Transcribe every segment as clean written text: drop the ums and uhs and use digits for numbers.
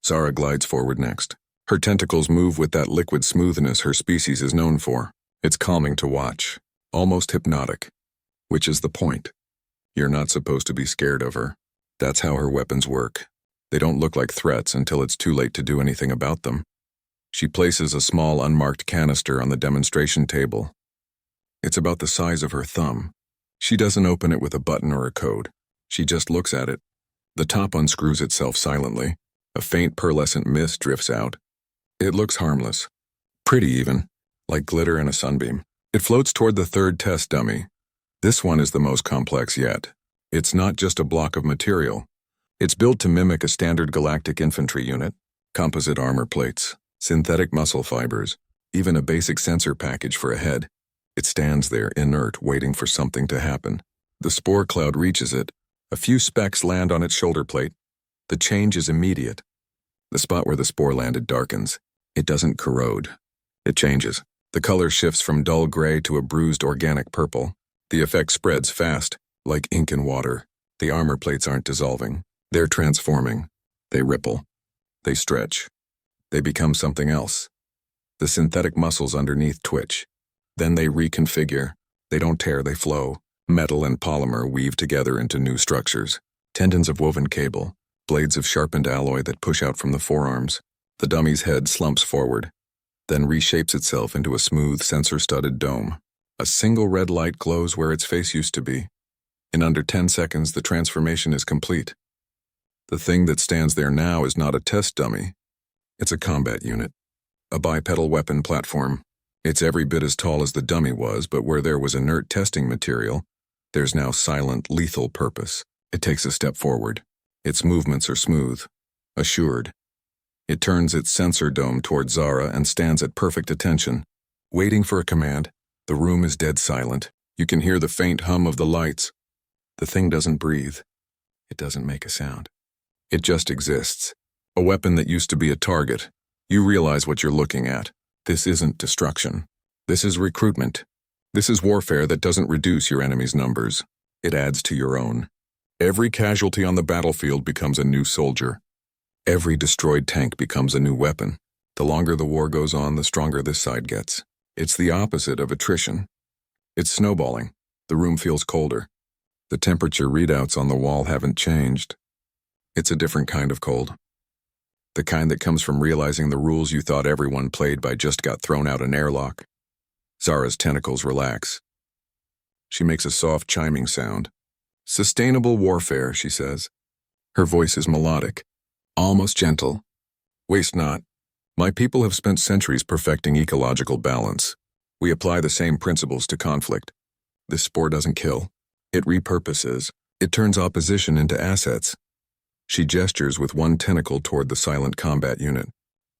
Zara glides forward next. Her tentacles move with that liquid smoothness her species is known for. It's calming to watch, almost hypnotic. Which is the point. You're not supposed to be scared of her. That's how her weapons work. They don't look like threats until it's too late to do anything about them. She places a small unmarked canister on the demonstration table. It's about the size of her thumb. She doesn't open it with a button or a code. She just looks at it. The top unscrews itself silently. A faint pearlescent mist drifts out. It looks harmless. Pretty even, like glitter in a sunbeam. It floats toward the third test dummy. This one is the most complex yet. It's not just a block of material. It's built to mimic a standard galactic infantry unit, composite armor plates, synthetic muscle fibers, even a basic sensor package for a head. It stands there, inert, waiting for something to happen. The spore cloud reaches it. A few specks land on its shoulder plate. The change is immediate. The spot where the spore landed darkens. It doesn't corrode. It changes. The color shifts from dull gray to a bruised organic purple. The effect spreads fast, like ink in water. The armor plates aren't dissolving. They're transforming. They ripple. They stretch. They become something else. The synthetic muscles underneath twitch. Then they reconfigure. They don't tear, they flow. Metal and polymer weave together into new structures. Tendons of woven cable. Blades of sharpened alloy that push out from the forearms. The dummy's head slumps forward, then reshapes itself into a smooth, sensor-studded dome. A single red light glows where its face used to be. In under 10 seconds, the transformation is complete. The thing that stands there now is not a test dummy. It's a combat unit. A bipedal weapon platform. It's every bit as tall as the dummy was, but where there was inert testing material, there's now silent, lethal purpose. It takes a step forward. Its movements are smooth, assured. It turns its sensor dome toward Zara and stands at perfect attention, waiting for a command. The room is dead silent. You can hear the faint hum of the lights. The thing doesn't breathe. It doesn't make a sound. It just exists. A weapon that used to be a target. You realize what you're looking at. This isn't destruction. This is recruitment. This is warfare that doesn't reduce your enemy's numbers. It adds to your own. Every casualty on the battlefield becomes a new soldier. Every destroyed tank becomes a new weapon. The longer the war goes on, the stronger this side gets. It's the opposite of attrition. It's snowballing. The room feels colder. The temperature readouts on the wall haven't changed. It's a different kind of cold. The kind that comes from realizing the rules you thought everyone played by just got thrown out an airlock. Zara's tentacles relax. She makes a soft chiming sound. Sustainable warfare, she says. Her voice is melodic. Almost gentle. Waste not. My people have spent centuries perfecting ecological balance. We apply the same principles to conflict. This spore doesn't kill. It repurposes. It turns opposition into assets. She gestures with one tentacle toward the silent combat unit,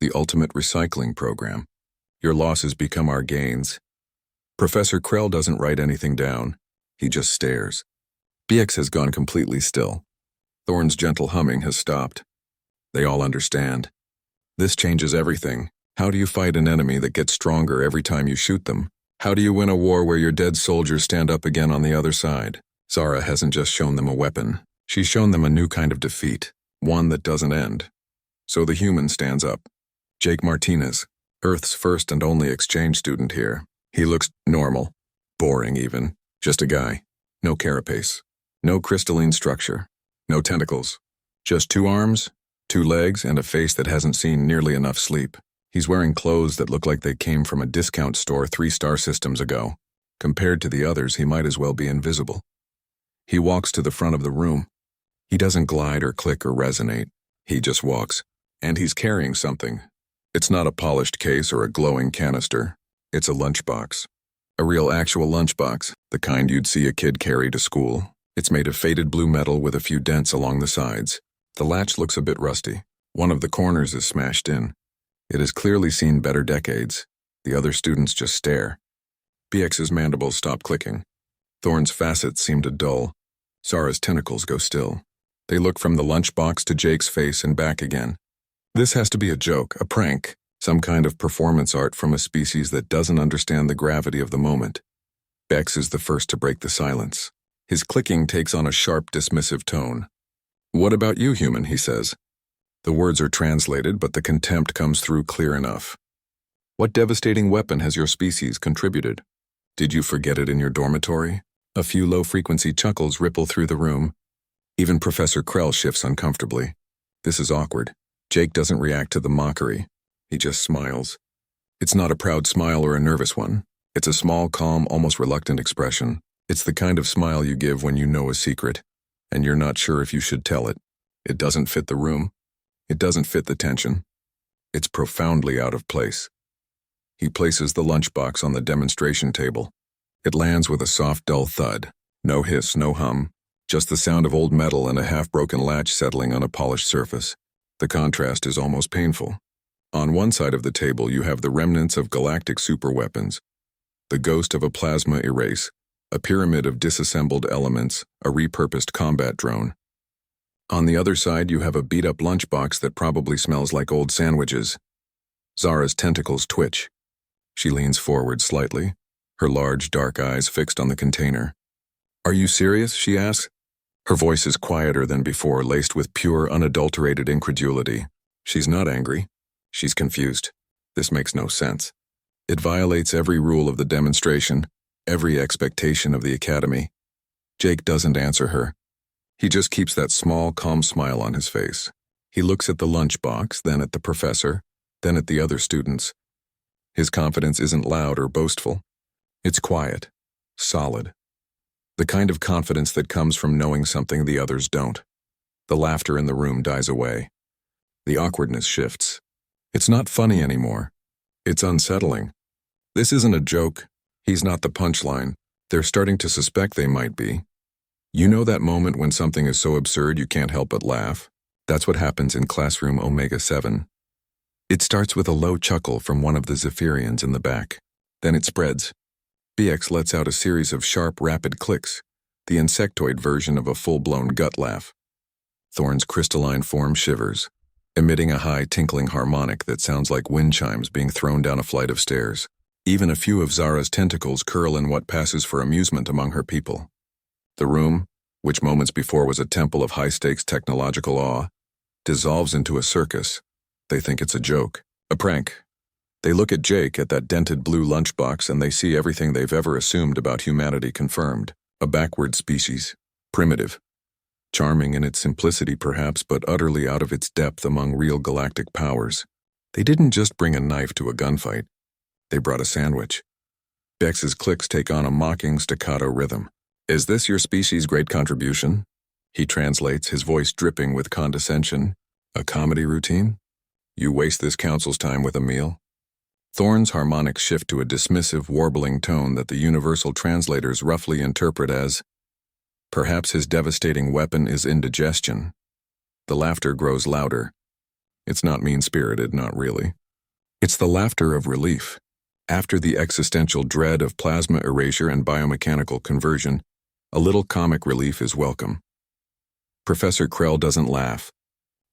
the ultimate recycling program. Your losses become our gains. Professor Krell doesn't write anything down. He just stares. BX has gone completely still. Thorn's gentle humming has stopped. They all understand. This changes everything. How do you fight an enemy that gets stronger every time you shoot them? How do you win a war where your dead soldiers stand up again on the other side? Zara hasn't just shown them a weapon. She's shown them a new kind of defeat, one that doesn't end. So the human stands up. Jake Martinez, Earth's first and only exchange student here. He looks normal, boring even, just a guy. No carapace, no crystalline structure, no tentacles. Just 2 arms, 2 legs, and a face that hasn't seen nearly enough sleep. He's wearing clothes that look like they came from a discount store 3-star systems ago. Compared to the others, he might as well be invisible. He walks to the front of the room. He doesn't glide or click or resonate. He just walks. And he's carrying something. It's not a polished case or a glowing canister. It's a lunchbox. A real actual lunchbox, the kind you'd see a kid carry to school. It's made of faded blue metal with a few dents along the sides. The latch looks a bit rusty. One of the corners is smashed in. It has clearly seen better decades. The other students just stare. BX's mandibles stop clicking. Thorn's facets seem to dull. Zara's tentacles go still. They look from the lunchbox to Jake's face and back again. This has to be a joke, a prank, some kind of performance art from a species that doesn't understand the gravity of the moment. Bex is the first to break the silence. His clicking takes on a sharp, dismissive tone. "What about you, human?" he says. The words are translated, but the contempt comes through clear enough. What devastating weapon has your species contributed? Did you forget it in your dormitory? A few low-frequency chuckles ripple through the room. Even Professor Krell shifts uncomfortably. This is awkward. Jake doesn't react to the mockery. He just smiles. It's not a proud smile or a nervous one. It's a small, calm, almost reluctant expression. It's the kind of smile you give when you know a secret, and you're not sure if you should tell it. It doesn't fit the room. It doesn't fit the tension. It's profoundly out of place. He places the lunchbox on the demonstration table. It lands with a soft, dull thud. No hiss, no hum. Just the sound of old metal and a half-broken latch settling on a polished surface. The contrast is almost painful. On one side of the table you have the remnants of galactic superweapons, the ghost of a plasma erase, a pyramid of disassembled elements, a repurposed combat drone. On the other side you have a beat-up lunchbox that probably smells like old sandwiches. Zara's tentacles twitch. She leans forward slightly, her large, dark eyes fixed on the container. "Are you serious?" she asks. Her voice is quieter than before, laced with pure, unadulterated incredulity. She's not angry. She's confused. This makes no sense. It violates every rule of the demonstration, every expectation of the academy. Jake doesn't answer her. He just keeps that small, calm smile on his face. He looks at the lunchbox, then at the professor, then at the other students. His confidence isn't loud or boastful. It's quiet, solid. The kind of confidence that comes from knowing something the others don't. The laughter in the room dies away. The awkwardness shifts. It's not funny anymore. It's unsettling. This isn't a joke. He's not the punchline. They're starting to suspect they might be. You know that moment when something is so absurd you can't help but laugh? That's what happens in classroom Omega 7. It starts with a low chuckle from one of the Zephyrians in the back. Then it spreads. BX lets out a series of sharp, rapid clicks, the insectoid version of a full-blown gut laugh. Thorn's crystalline form shivers, emitting a high, tinkling harmonic that sounds like wind chimes being thrown down a flight of stairs. Even a few of Zara's tentacles curl in what passes for amusement among her people. The room, which moments before was a temple of high-stakes technological awe, dissolves into a circus. They think it's a joke, a prank. They look at Jake, at that dented blue lunchbox, and they see everything they've ever assumed about humanity confirmed. A backward species, primitive. Charming in its simplicity perhaps, but utterly out of its depth among real galactic powers. They didn't just bring a knife to a gunfight. They brought a sandwich. Bex's clicks take on a mocking staccato rhythm. "Is this your species' great contribution?" He translates, his voice dripping with condescension. "A comedy routine? You waste this council's time with a meal?" Thorn's harmonics shift to a dismissive, warbling tone that the universal translators roughly interpret as, "Perhaps his devastating weapon is indigestion." The laughter grows louder. It's not mean-spirited, not really. It's the laughter of relief. After the existential dread of plasma erasure and biomechanical conversion, a little comic relief is welcome. Professor Krell doesn't laugh.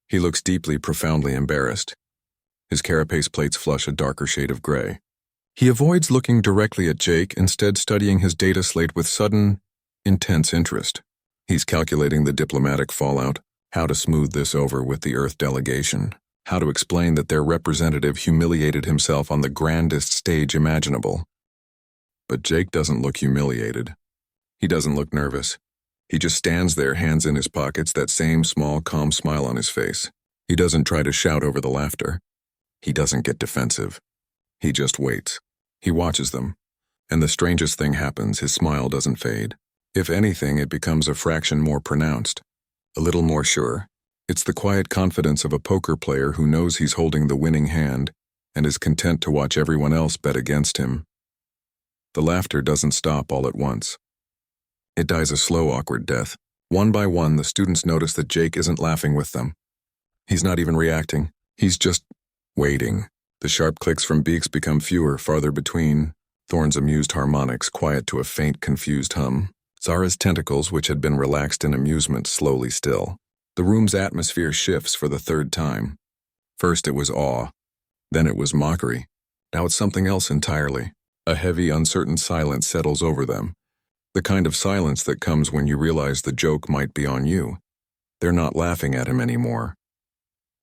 He looks deeply, profoundly embarrassed. His carapace plates flush a darker shade of gray. He avoids looking directly at Jake, instead studying his data slate with sudden, intense interest. He's calculating the diplomatic fallout, how to smooth this over with the Earth delegation, how to explain that their representative humiliated himself on the grandest stage imaginable. But Jake doesn't look humiliated. He doesn't look nervous. He just stands there, hands in his pockets, that same small, calm smile on his face. He doesn't try to shout over the laughter. He doesn't get defensive. He just waits. He watches them. And the strangest thing happens, his smile doesn't fade. If anything, it becomes a fraction more pronounced, a little more sure. It's the quiet confidence of a poker player who knows he's holding the winning hand and is content to watch everyone else bet against him. The laughter doesn't stop all at once. It dies a slow, awkward death. One by one, the students notice that Jake isn't laughing with them. He's not even reacting. He's just waiting. The sharp clicks from beaks become fewer, farther between. Thorn's amused harmonics quiet to a faint, confused hum. Zara's tentacles, which had been relaxed in amusement, slowly still. The room's atmosphere shifts for the third time. First it was awe. Then it was mockery. Now it's something else entirely. A heavy, uncertain silence settles over them. The kind of silence that comes when you realize the joke might be on you. They're not laughing at him anymore.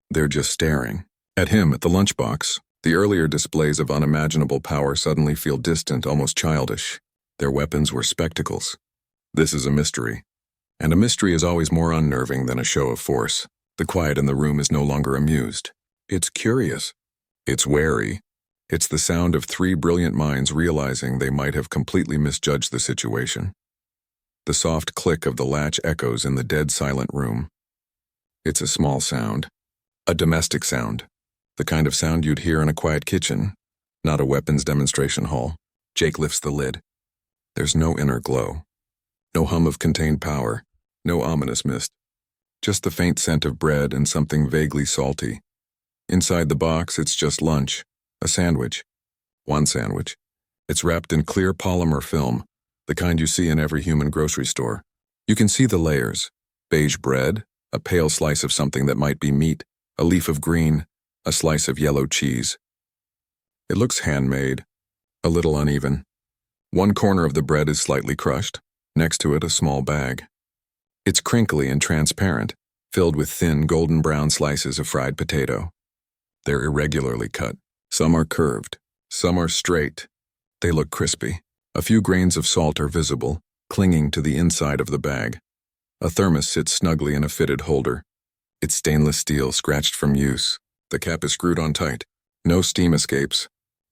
They're just staring. At him, at the lunchbox. The earlier displays of unimaginable power suddenly feel distant, almost childish. Their weapons were spectacles. This is a mystery. And a mystery is always more unnerving than a show of force. The quiet in the room is no longer amused. It's curious. It's wary. It's the sound of three brilliant minds realizing they might have completely misjudged the situation. The soft click of the latch echoes in the dead silent room. It's a small sound. A domestic sound. The kind of sound you'd hear in a quiet kitchen, not a weapons demonstration hall. Jake lifts the lid. There's no inner glow. No hum of contained power. No ominous mist. Just the faint scent of bread and something vaguely salty. Inside the box, it's just lunch. A sandwich. One sandwich. It's wrapped in clear polymer film, the kind you see in every human grocery store. You can see the layers. Beige bread, a pale slice of something that might be meat, a leaf of green, a slice of yellow cheese. It looks handmade, a little uneven. One corner of the bread is slightly crushed, next to it a small bag. It's crinkly and transparent, filled with thin golden brown slices of fried potato. They're irregularly cut. Some are curved, some are straight. They look crispy. A few grains of salt are visible, clinging to the inside of the bag. A thermos sits snugly in a fitted holder. It's stainless steel, scratched from use. The cap is screwed on tight. No steam escapes.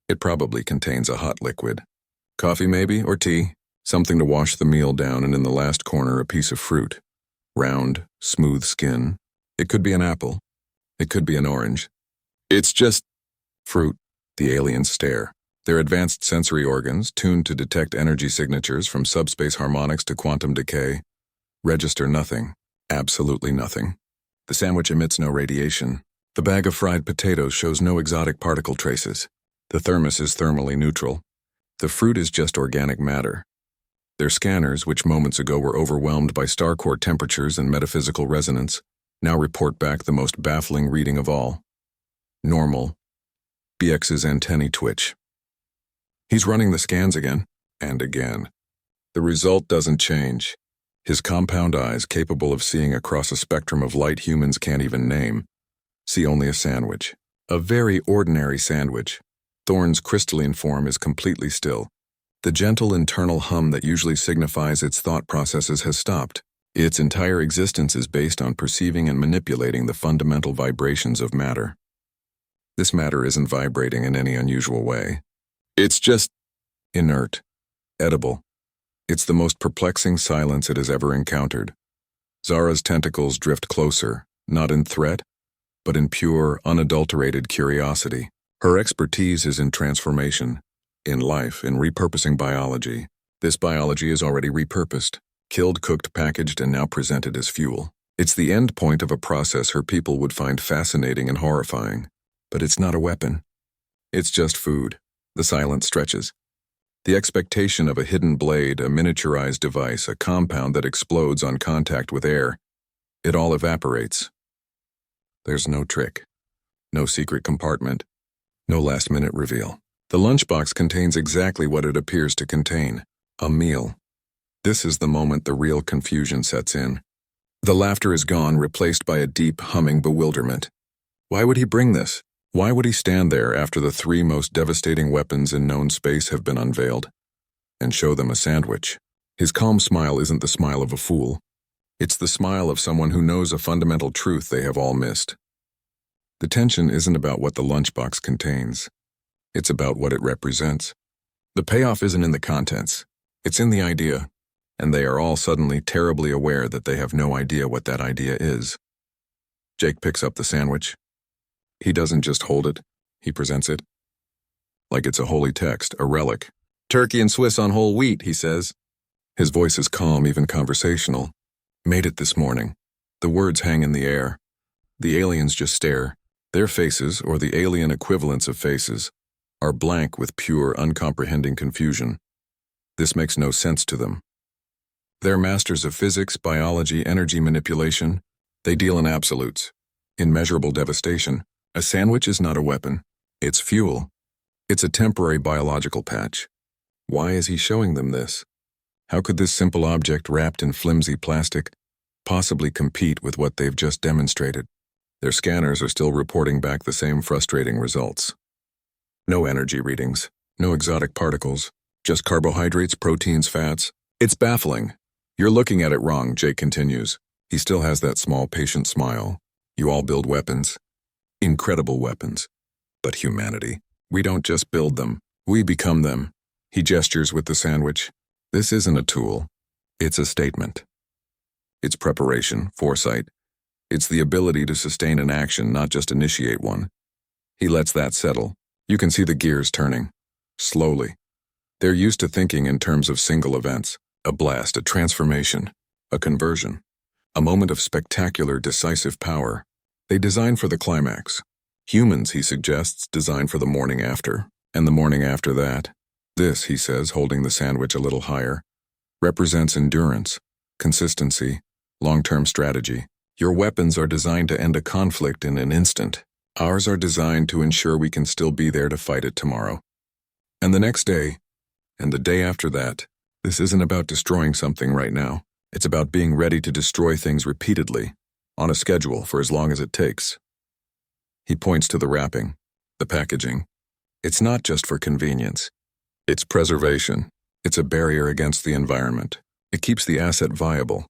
It probably contains a hot liquid. Coffee maybe, or tea. Something to wash the meal down, and in the last corner a piece of fruit. Round, smooth skin. It could be an apple. It could be an orange. It's just fruit. The aliens stare. Their advanced sensory organs, tuned to detect energy signatures from subspace harmonics to quantum decay, register nothing. Absolutely nothing. The sandwich emits no radiation. The bag of fried potatoes shows no exotic particle traces. The thermos is thermally neutral. The fruit is just organic matter. Their scanners, which moments ago were overwhelmed by star core temperatures and metaphysical resonance, now report back the most baffling reading of all. Normal. BX's antennae twitch. He's running the scans again, and again. The result doesn't change. His compound eyes, capable of seeing across a spectrum of light humans can't even name, see only a sandwich. A very ordinary sandwich. Thorn's crystalline form is completely still. The gentle internal hum that usually signifies its thought processes has stopped. Its entire existence is based on perceiving and manipulating the fundamental vibrations of matter. This matter isn't vibrating in any unusual way. It's just inert, edible. It's the most perplexing silence it has ever encountered. Zara's tentacles drift closer, not in threat, but in pure, unadulterated curiosity. Her expertise is in transformation, in life, in repurposing biology. This biology is already repurposed, killed, cooked, packaged, and now presented as fuel. It's the end point of a process her people would find fascinating and horrifying. But it's not a weapon. It's just food. The silence stretches. The expectation of a hidden blade, a miniaturized device, a compound that explodes on contact with air. It all evaporates. There's no trick. No secret compartment. No last-minute reveal. The lunchbox contains exactly what it appears to contain. A meal. This is the moment the real confusion sets in. The laughter is gone, replaced by a deep, humming bewilderment. Why would he bring this? Why would he stand there after the three most devastating weapons in known space have been unveiled and show them a sandwich? His calm smile isn't the smile of a fool. It's the smile of someone who knows a fundamental truth they have all missed. The tension isn't about what the lunchbox contains. It's about what it represents. The payoff isn't in the contents. It's in the idea, and they are all suddenly terribly aware that they have no idea what that idea is. Jake picks up the sandwich. He doesn't just hold it, he presents it. Like it's a holy text, a relic. Turkey and Swiss on whole wheat, he says. His voice is calm, even conversational. Made it this morning. The words hang in the air. The aliens just stare. Their faces, or the alien equivalents of faces, are blank with pure, uncomprehending confusion. This makes no sense to them. They're masters of physics, biology, energy manipulation. They deal in absolutes, in measurable devastation. A sandwich is not a weapon. It's fuel. It's a temporary biological patch. Why is he showing them this? How could this simple object wrapped in flimsy plastic possibly compete with what they've just demonstrated? Their scanners are still reporting back the same frustrating results. No energy readings, no exotic particles, just carbohydrates, proteins, fats. It's baffling. You're looking at it wrong, Jake continues. He still has that small, patient smile. You all build weapons. Incredible weapons. But humanity, we don't just build them, we become them. He gestures with the sandwich. This isn't a tool. It's a statement. It's preparation, foresight. It's the ability to sustain an action, not just initiate one. He lets that settle. You can see the gears turning. Slowly. They're used to thinking in terms of single events. A blast, a transformation, a conversion. A moment of spectacular, decisive power. They design for the climax. Humans, he suggests, design for the morning after, and the morning after that. This, he says, holding the sandwich a little higher, represents endurance, consistency, long-term strategy. Your weapons are designed to end a conflict in an instant. Ours are designed to ensure we can still be there to fight it tomorrow. And the next day, and the day after that. This isn't about destroying something right now. It's about being ready to destroy things repeatedly, on a schedule for as long as it takes. He points to the wrapping, the packaging. It's not just for convenience. It's preservation. It's a barrier against the environment. It keeps the asset viable.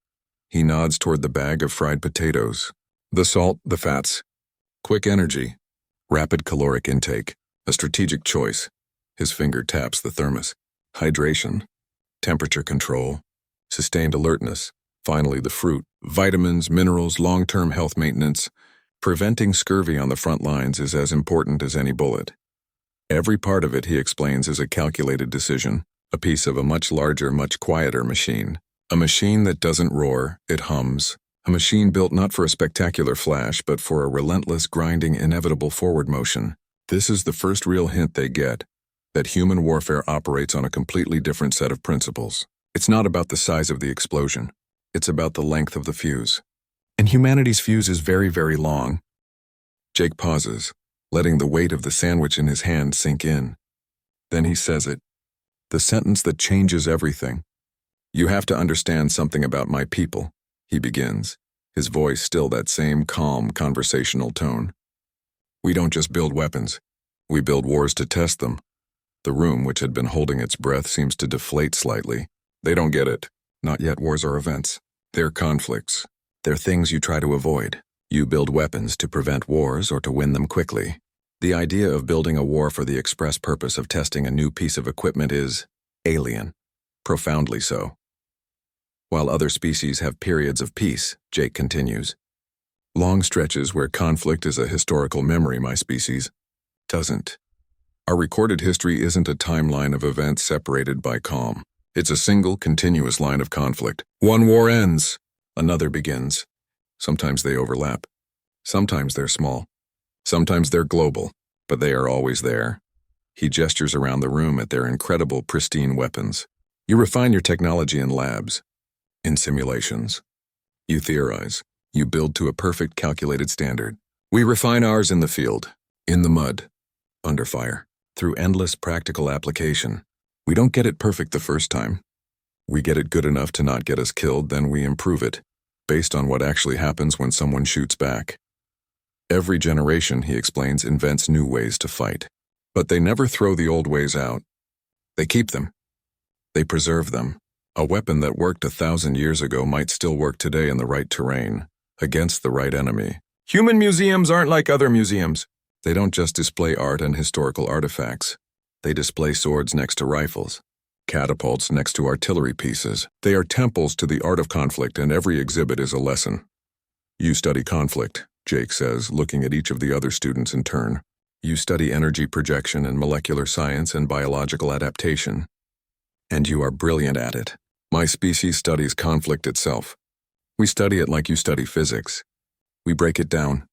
He nods toward the bag of fried potatoes. The salt, the fats. Quick energy. Rapid caloric intake. A strategic choice. His finger taps the thermos. Hydration. Temperature control. Sustained alertness. Finally, the fruit. Vitamins, minerals, long-term health maintenance. Preventing scurvy on the front lines is as important as any bullet. Every part of it, he explains, is a calculated decision. A piece of a much larger, much quieter machine. A machine that doesn't roar, it hums. A machine built not for a spectacular flash, but for a relentless, grinding, inevitable forward motion. This is the first real hint they get, that human warfare operates on a completely different set of principles. It's not about the size of the explosion. It's about the length of the fuse. And humanity's fuse is very, very long. Jake pauses, letting the weight of the sandwich in his hand sink in. Then he says it. The sentence that changes everything. You have to understand something about my people, he begins, his voice still that same calm, conversational tone. We don't just build weapons. We build wars to test them. The room, which had been holding its breath, seems to deflate slightly. They don't get it. Not yet. Wars are events. They're conflicts. They're things you try to avoid. You build weapons to prevent wars or to win them quickly. The idea of building a war for the express purpose of testing a new piece of equipment is alien. Profoundly so. While other species have periods of peace, Jake continues. Long stretches where conflict is a historical memory, my species doesn't. Our recorded history isn't a timeline of events separated by calm. It's a single, continuous line of conflict. One war ends, another begins. Sometimes they overlap. Sometimes they're small. Sometimes they're global, but they are always there. He gestures around the room at their incredible, pristine weapons. You refine your technology in labs, in simulations. You theorize. You build to a perfect, calculated standard. We refine ours in the field, in the mud, under fire, through endless practical application. We don't get it perfect the first time. We get it good enough to not get us killed, then we improve it, based on what actually happens when someone shoots back. Every generation, he explains, invents new ways to fight. But they never throw the old ways out. They keep them. They preserve them. A weapon that worked 1,000 years ago might still work today in the right terrain, against the right enemy. Human museums aren't like other museums. They don't just display art and historical artifacts. They display swords next to rifles, catapults next to artillery pieces. They are temples to the art of conflict, and every exhibit is a lesson. You study conflict, Jake says, looking at each of the other students in turn. You study energy projection and molecular science and biological adaptation. And you are brilliant at it. My species studies conflict itself. We study it like you study physics. We break it down.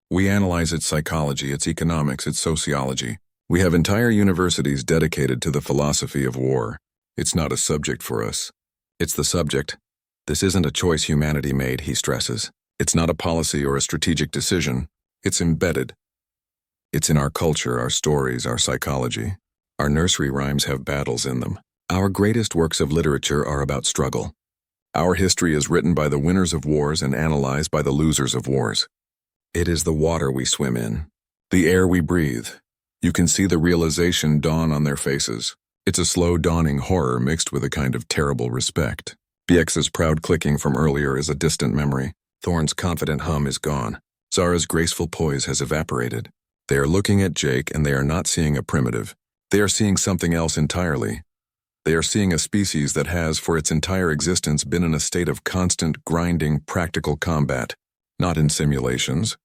We analyze its psychology, its economics, its sociology. We have entire universities dedicated to the philosophy of war. It's not a subject for us. It's the subject. This isn't a choice humanity made, he stresses. It's not a policy or a strategic decision. It's embedded. It's in our culture, our stories, our psychology. Our nursery rhymes have battles in them. Our greatest works of literature are about struggle. Our history is written by the winners of wars and analyzed by the losers of wars. It is the water we swim in, the air we breathe. You can see the realization dawn on their faces. It's a slow dawning horror mixed with a kind of terrible respect. BX's proud clicking from earlier is a distant memory. Thorne's confident hum is gone. Zara's graceful poise has evaporated. They are looking at Jake and they are not seeing a primitive. They are seeing something else entirely. They are seeing a species that has, for its entire existence, been in a state of constant, grinding, practical combat. Not in simulations.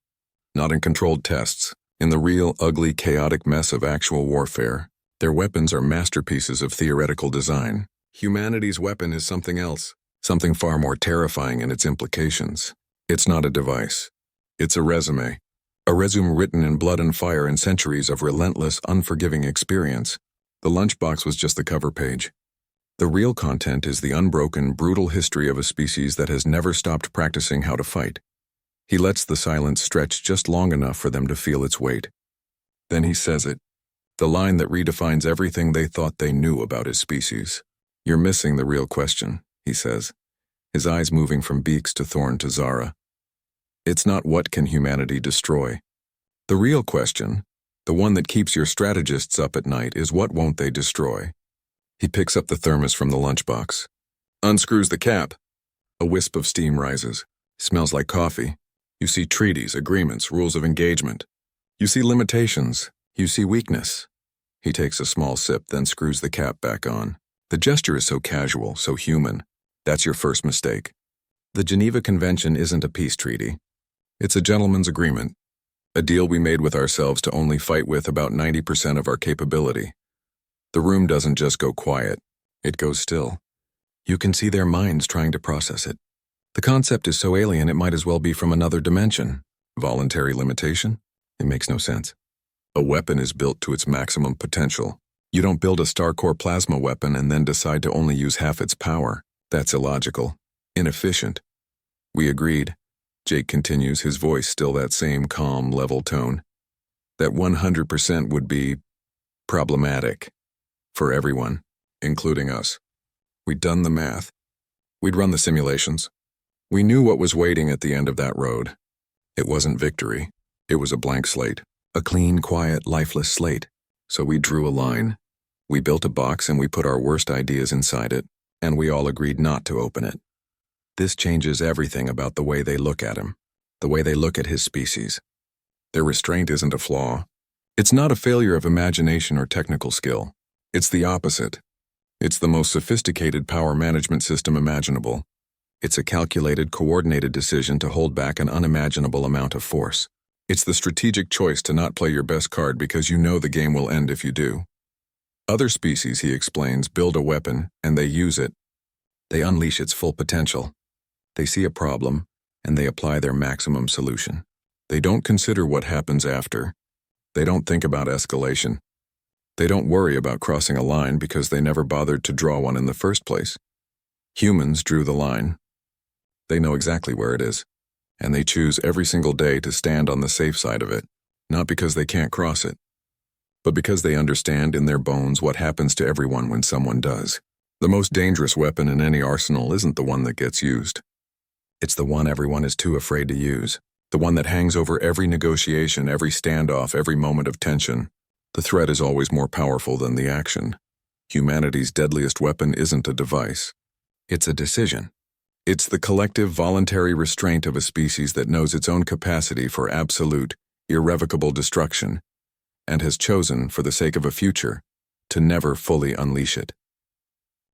Not in controlled tests. In the real, ugly, chaotic mess of actual warfare. Their weapons are masterpieces of theoretical design. Humanity's weapon is something else. Something far more terrifying in its implications. It's not a device. It's a resume. A resume written in blood and fire and centuries of relentless, unforgiving experience. The lunchbox was just the cover page. The real content is the unbroken, brutal history of a species that has never stopped practicing how to fight. He lets the silence stretch just long enough for them to feel its weight. Then he says it. The line that redefines everything they thought they knew about his species. You're missing the real question, he says, his eyes moving from Beaks to Thorne to Zara. It's not what can humanity destroy. The real question, the one that keeps your strategists up at night, is what won't they destroy? He picks up the thermos from the lunchbox. Unscrews the cap. A wisp of steam rises. Smells like coffee. You see treaties, agreements, rules of engagement. You see limitations. You see weakness. He takes a small sip, then screws the cap back on. The gesture is so casual, so human. That's your first mistake. The Geneva Convention isn't a peace treaty. It's a gentleman's agreement. A deal we made with ourselves to only fight with about 90% of our capability. The room doesn't just go quiet. It goes still. You can see their minds trying to process it. The concept is so alien it might as well be from another dimension. Voluntary limitation? It makes no sense. A weapon is built to its maximum potential. You don't build a star-core plasma weapon and then decide to only use half its power. That's illogical. Inefficient. We agreed. Jake continues, his voice still that same calm, level tone. That 100% would be problematic. For everyone, including us. We'd done the math. We'd run the simulations. We knew what was waiting at the end of that road. It wasn't victory. It was a blank slate. A clean, quiet, lifeless slate. So we drew a line. We built a box and we put our worst ideas inside it, and we all agreed not to open it. This changes everything about the way they look at him, the way they look at his species. Their restraint isn't a flaw. It's not a failure of imagination or technical skill. It's the opposite. It's the most sophisticated power management system imaginable. It's a calculated, coordinated decision to hold back an unimaginable amount of force. It's the strategic choice to not play your best card because you know the game will end if you do. Other species, he explains, build a weapon and they use it. They unleash its full potential. They see a problem and they apply their maximum solution. They don't consider what happens after. They don't think about escalation. They don't worry about crossing a line because they never bothered to draw one in the first place. Humans drew the line. They know exactly where it is, and they choose every single day to stand on the safe side of it, not because they can't cross it, but because they understand in their bones what happens to everyone when someone does. The most dangerous weapon in any arsenal isn't the one that gets used. It's the one everyone is too afraid to use, the one that hangs over every negotiation, every standoff, every moment of tension. The threat is always more powerful than the action. Humanity's deadliest weapon isn't a device. It's a decision. It's the collective voluntary restraint of a species that knows its own capacity for absolute, irrevocable destruction, and has chosen, for the sake of a future, to never fully unleash it.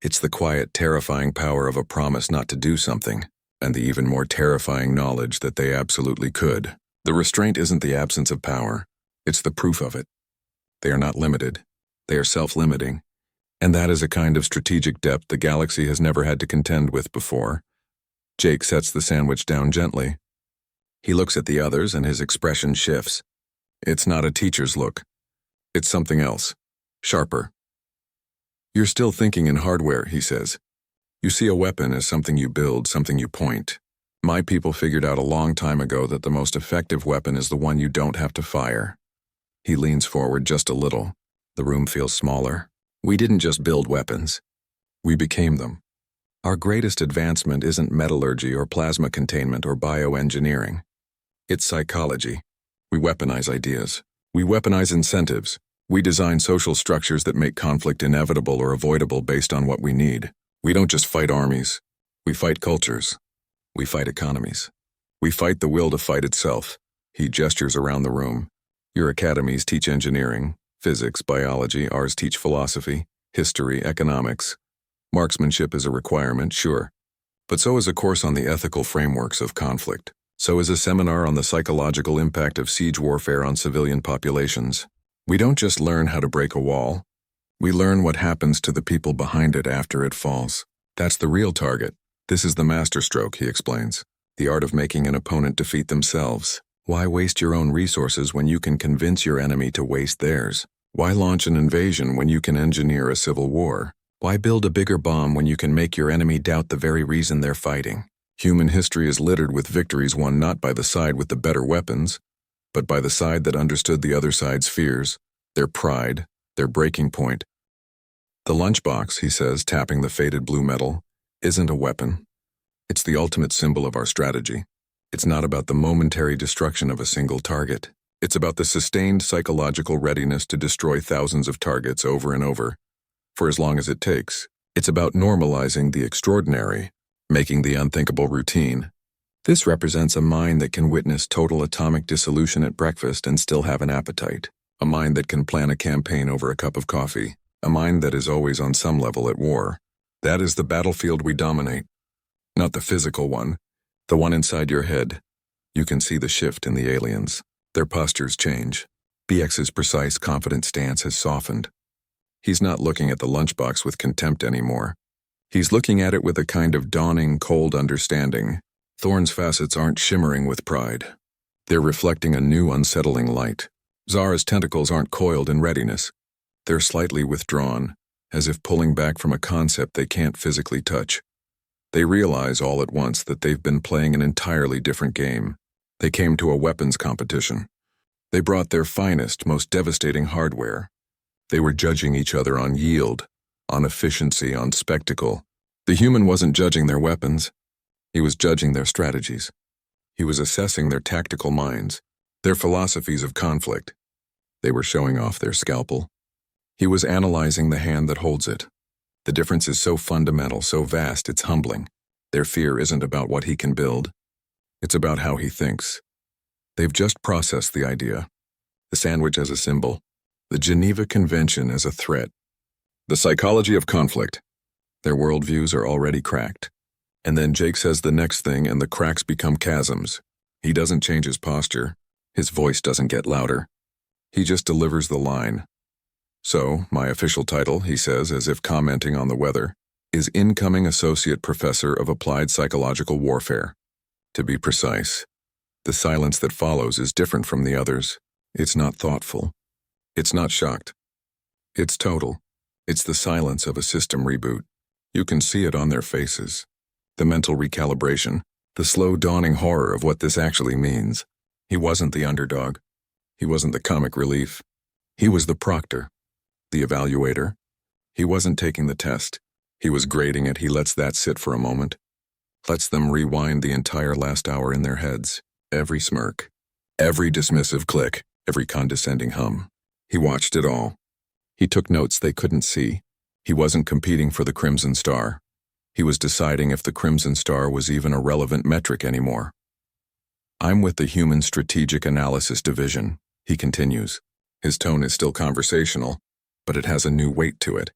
It's the quiet, terrifying power of a promise not to do something, and the even more terrifying knowledge that they absolutely could. The restraint isn't the absence of power, it's the proof of it. They are not limited. They are self-limiting. And that is a kind of strategic depth the galaxy has never had to contend with before. Jake sets the sandwich down gently. He looks at the others and his expression shifts. It's not a teacher's look. It's something else. Sharper. You're still thinking in hardware, he says. You see a weapon as something you build, something you point. My people figured out a long time ago that the most effective weapon is the one you don't have to fire. He leans forward just a little. The room feels smaller. We didn't just build weapons. We became them. Our greatest advancement isn't metallurgy or plasma containment or bioengineering. It's psychology. We weaponize ideas. We weaponize incentives. We design social structures that make conflict inevitable or avoidable based on what we need. We don't just fight armies. We fight cultures. We fight economies. We fight the will to fight itself. He gestures around the room. Your academies teach engineering, physics, biology. Ours teach philosophy, history, economics. Marksmanship is a requirement, sure. But so is a course on the ethical frameworks of conflict. So is a seminar on the psychological impact of siege warfare on civilian populations. We don't just learn how to break a wall. We learn what happens to the people behind it after it falls. That's the real target. This is the masterstroke, he explains. The art of making an opponent defeat themselves. Why waste your own resources when you can convince your enemy to waste theirs? Why launch an invasion when you can engineer a civil war? Why build a bigger bomb when you can make your enemy doubt the very reason they're fighting? Human history is littered with victories won not by the side with the better weapons, but by the side that understood the other side's fears, their pride, their breaking point. The lunchbox, he says, tapping the faded blue metal, isn't a weapon. It's the ultimate symbol of our strategy. It's not about the momentary destruction of a single target. It's about the sustained psychological readiness to destroy thousands of targets over and over, for as long as it takes. It's about normalizing the extraordinary, making the unthinkable routine. This represents a mind that can witness total atomic dissolution at breakfast and still have an appetite. A mind that can plan a campaign over a cup of coffee. A mind that is always on some level at war. That is the battlefield we dominate. Not the physical one, the one inside your head. You can see the shift in the aliens. Their postures change. BX's precise, confident stance has softened. He's not looking at the lunchbox with contempt anymore. He's looking at it with a kind of dawning, cold understanding. Thorn's facets aren't shimmering with pride. They're reflecting a new, unsettling light. Zara's tentacles aren't coiled in readiness. They're slightly withdrawn, as if pulling back from a concept they can't physically touch. They realize all at once that they've been playing an entirely different game. They came to a weapons competition. They brought their finest, most devastating hardware. They were judging each other on yield, on efficiency, on spectacle. The human wasn't judging their weapons. He was judging their strategies. He was assessing their tactical minds, their philosophies of conflict. They were showing off their scalpel. He was analyzing the hand that holds it. The difference is so fundamental, so vast, it's humbling. Their fear isn't about what he can build. It's about how he thinks. They've just processed the idea. The sandwich as a symbol. The Geneva Convention as a threat. The psychology of conflict. Their worldviews are already cracked. And then Jake says the next thing and the cracks become chasms. He doesn't change his posture. His voice doesn't get louder. He just delivers the line. So, my official title, he says as if commenting on the weather, is Incoming Associate Professor of Applied Psychological Warfare. To be precise, the silence that follows is different from the others. It's not thoughtful. It's not shocked. It's total. It's the silence of a system reboot. You can see it on their faces. The mental recalibration, the slow dawning horror of what this actually means. He wasn't the underdog. He wasn't the comic relief. He was the proctor, the evaluator. He wasn't taking the test. He was grading it. He lets that sit for a moment. Lets them rewind the entire last hour in their heads. Every smirk, every dismissive click, every condescending hum. He watched it all. He took notes they couldn't see. He wasn't competing for the Crimson Star. He was deciding if the Crimson Star was even a relevant metric anymore. I'm with the Human Strategic Analysis Division, he continues. His tone is still conversational, but it has a new weight to it.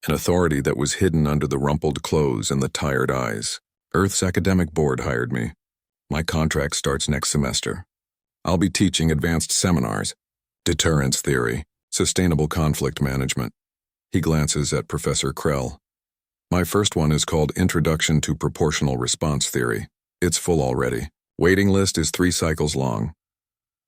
An authority that was hidden under the rumpled clothes and the tired eyes. Earth's academic board hired me. My contract starts next semester. I'll be teaching advanced seminars, deterrence theory, sustainable conflict management. He glances at Professor Krell. My first one is called Introduction to Proportional Response Theory. It's full already. Waiting list is 3 cycles long.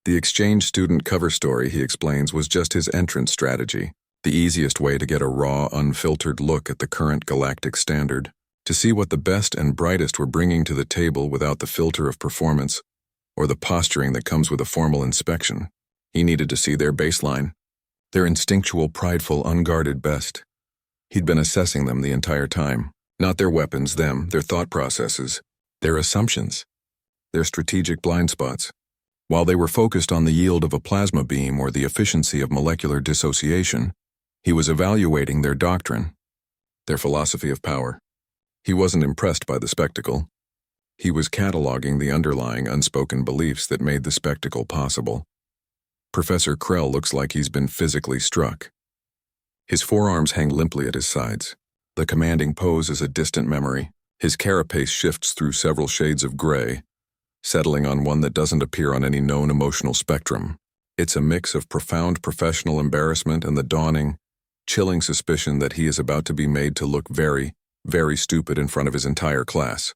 The exchange student cover story, he explains, was just his entrance strategy. The easiest way to get a raw, unfiltered look at the current galactic standard. To see what the best and brightest were bringing to the table without the filter of performance, or the posturing that comes with a formal inspection. He needed to see their baseline, their instinctual, prideful, unguarded best. He'd been assessing them the entire time. Not their weapons, them, their thought processes, their assumptions, their strategic blind spots. While they were focused on the yield of a plasma beam or the efficiency of molecular dissociation, he was evaluating their doctrine, their philosophy of power. He wasn't impressed by the spectacle. He was cataloging the underlying unspoken beliefs that made the spectacle possible. Professor Krell looks like he's been physically struck. His forearms hang limply at his sides. The commanding pose is a distant memory. His carapace shifts through several shades of gray, settling on one that doesn't appear on any known emotional spectrum. It's a mix of profound professional embarrassment and the dawning, chilling suspicion that he is about to be made to look very, very stupid in front of his entire class.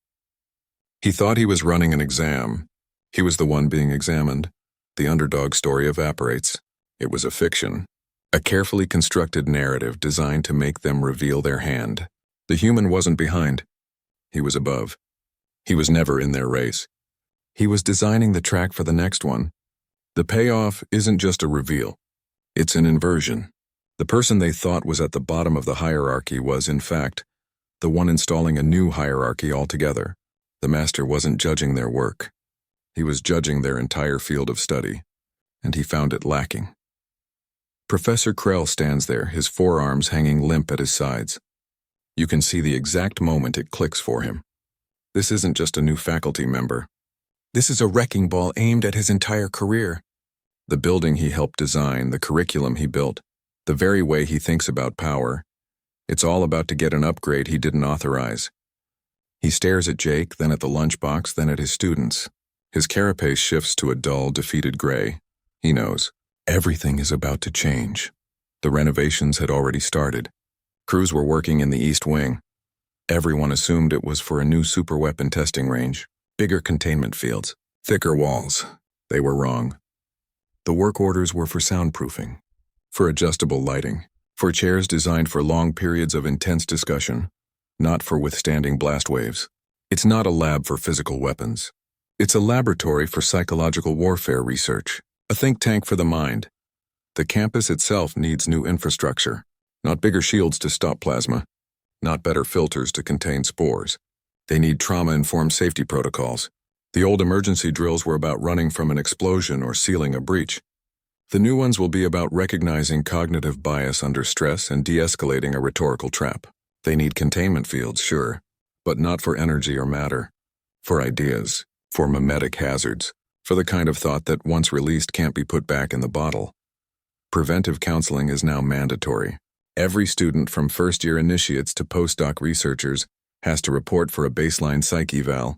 He thought he was running an exam. He was the one being examined. The underdog story evaporates. It was a fiction, a carefully constructed narrative designed to make them reveal their hand. The human wasn't behind. He was above. He was never in their race. He was designing the track for the next one. The payoff isn't just a reveal. It's an inversion. The person they thought was at the bottom of the hierarchy was, in fact, the one installing a new hierarchy altogether. The master wasn't judging their work. He was judging their entire field of study, and he found it lacking. Professor Krell stands there, his forearms hanging limp at his sides. You can see the exact moment it clicks for him. This isn't just a new faculty member. This is a wrecking ball aimed at his entire career. The building he helped design, the curriculum he built, the very way he thinks about power, it's all about to get an upgrade he didn't authorize. He stares at Jake, then at the lunchbox, then at his students. His carapace shifts to a dull, defeated gray. He knows. Everything is about to change. The renovations had already started. Crews were working in the East Wing. Everyone assumed it was for a new superweapon testing range. Bigger containment fields, thicker walls. They were wrong. The work orders were for soundproofing, for adjustable lighting, for chairs designed for long periods of intense discussion, not for withstanding blast waves. It's not a lab for physical weapons. It's a laboratory for psychological warfare research, a think tank for the mind. The campus itself needs new infrastructure, not bigger shields to stop plasma, not better filters to contain spores. They need trauma-informed safety protocols. The old emergency drills were about running from an explosion or sealing a breach. The new ones will be about recognizing cognitive bias under stress and de-escalating a rhetorical trap. They need containment fields, sure, but not for energy or matter. For ideas, for mimetic hazards, for the kind of thought that once released can't be put back in the bottle. Preventive counseling is now mandatory. Every student from first-year initiates to postdoc researchers has to report for a baseline psych eval.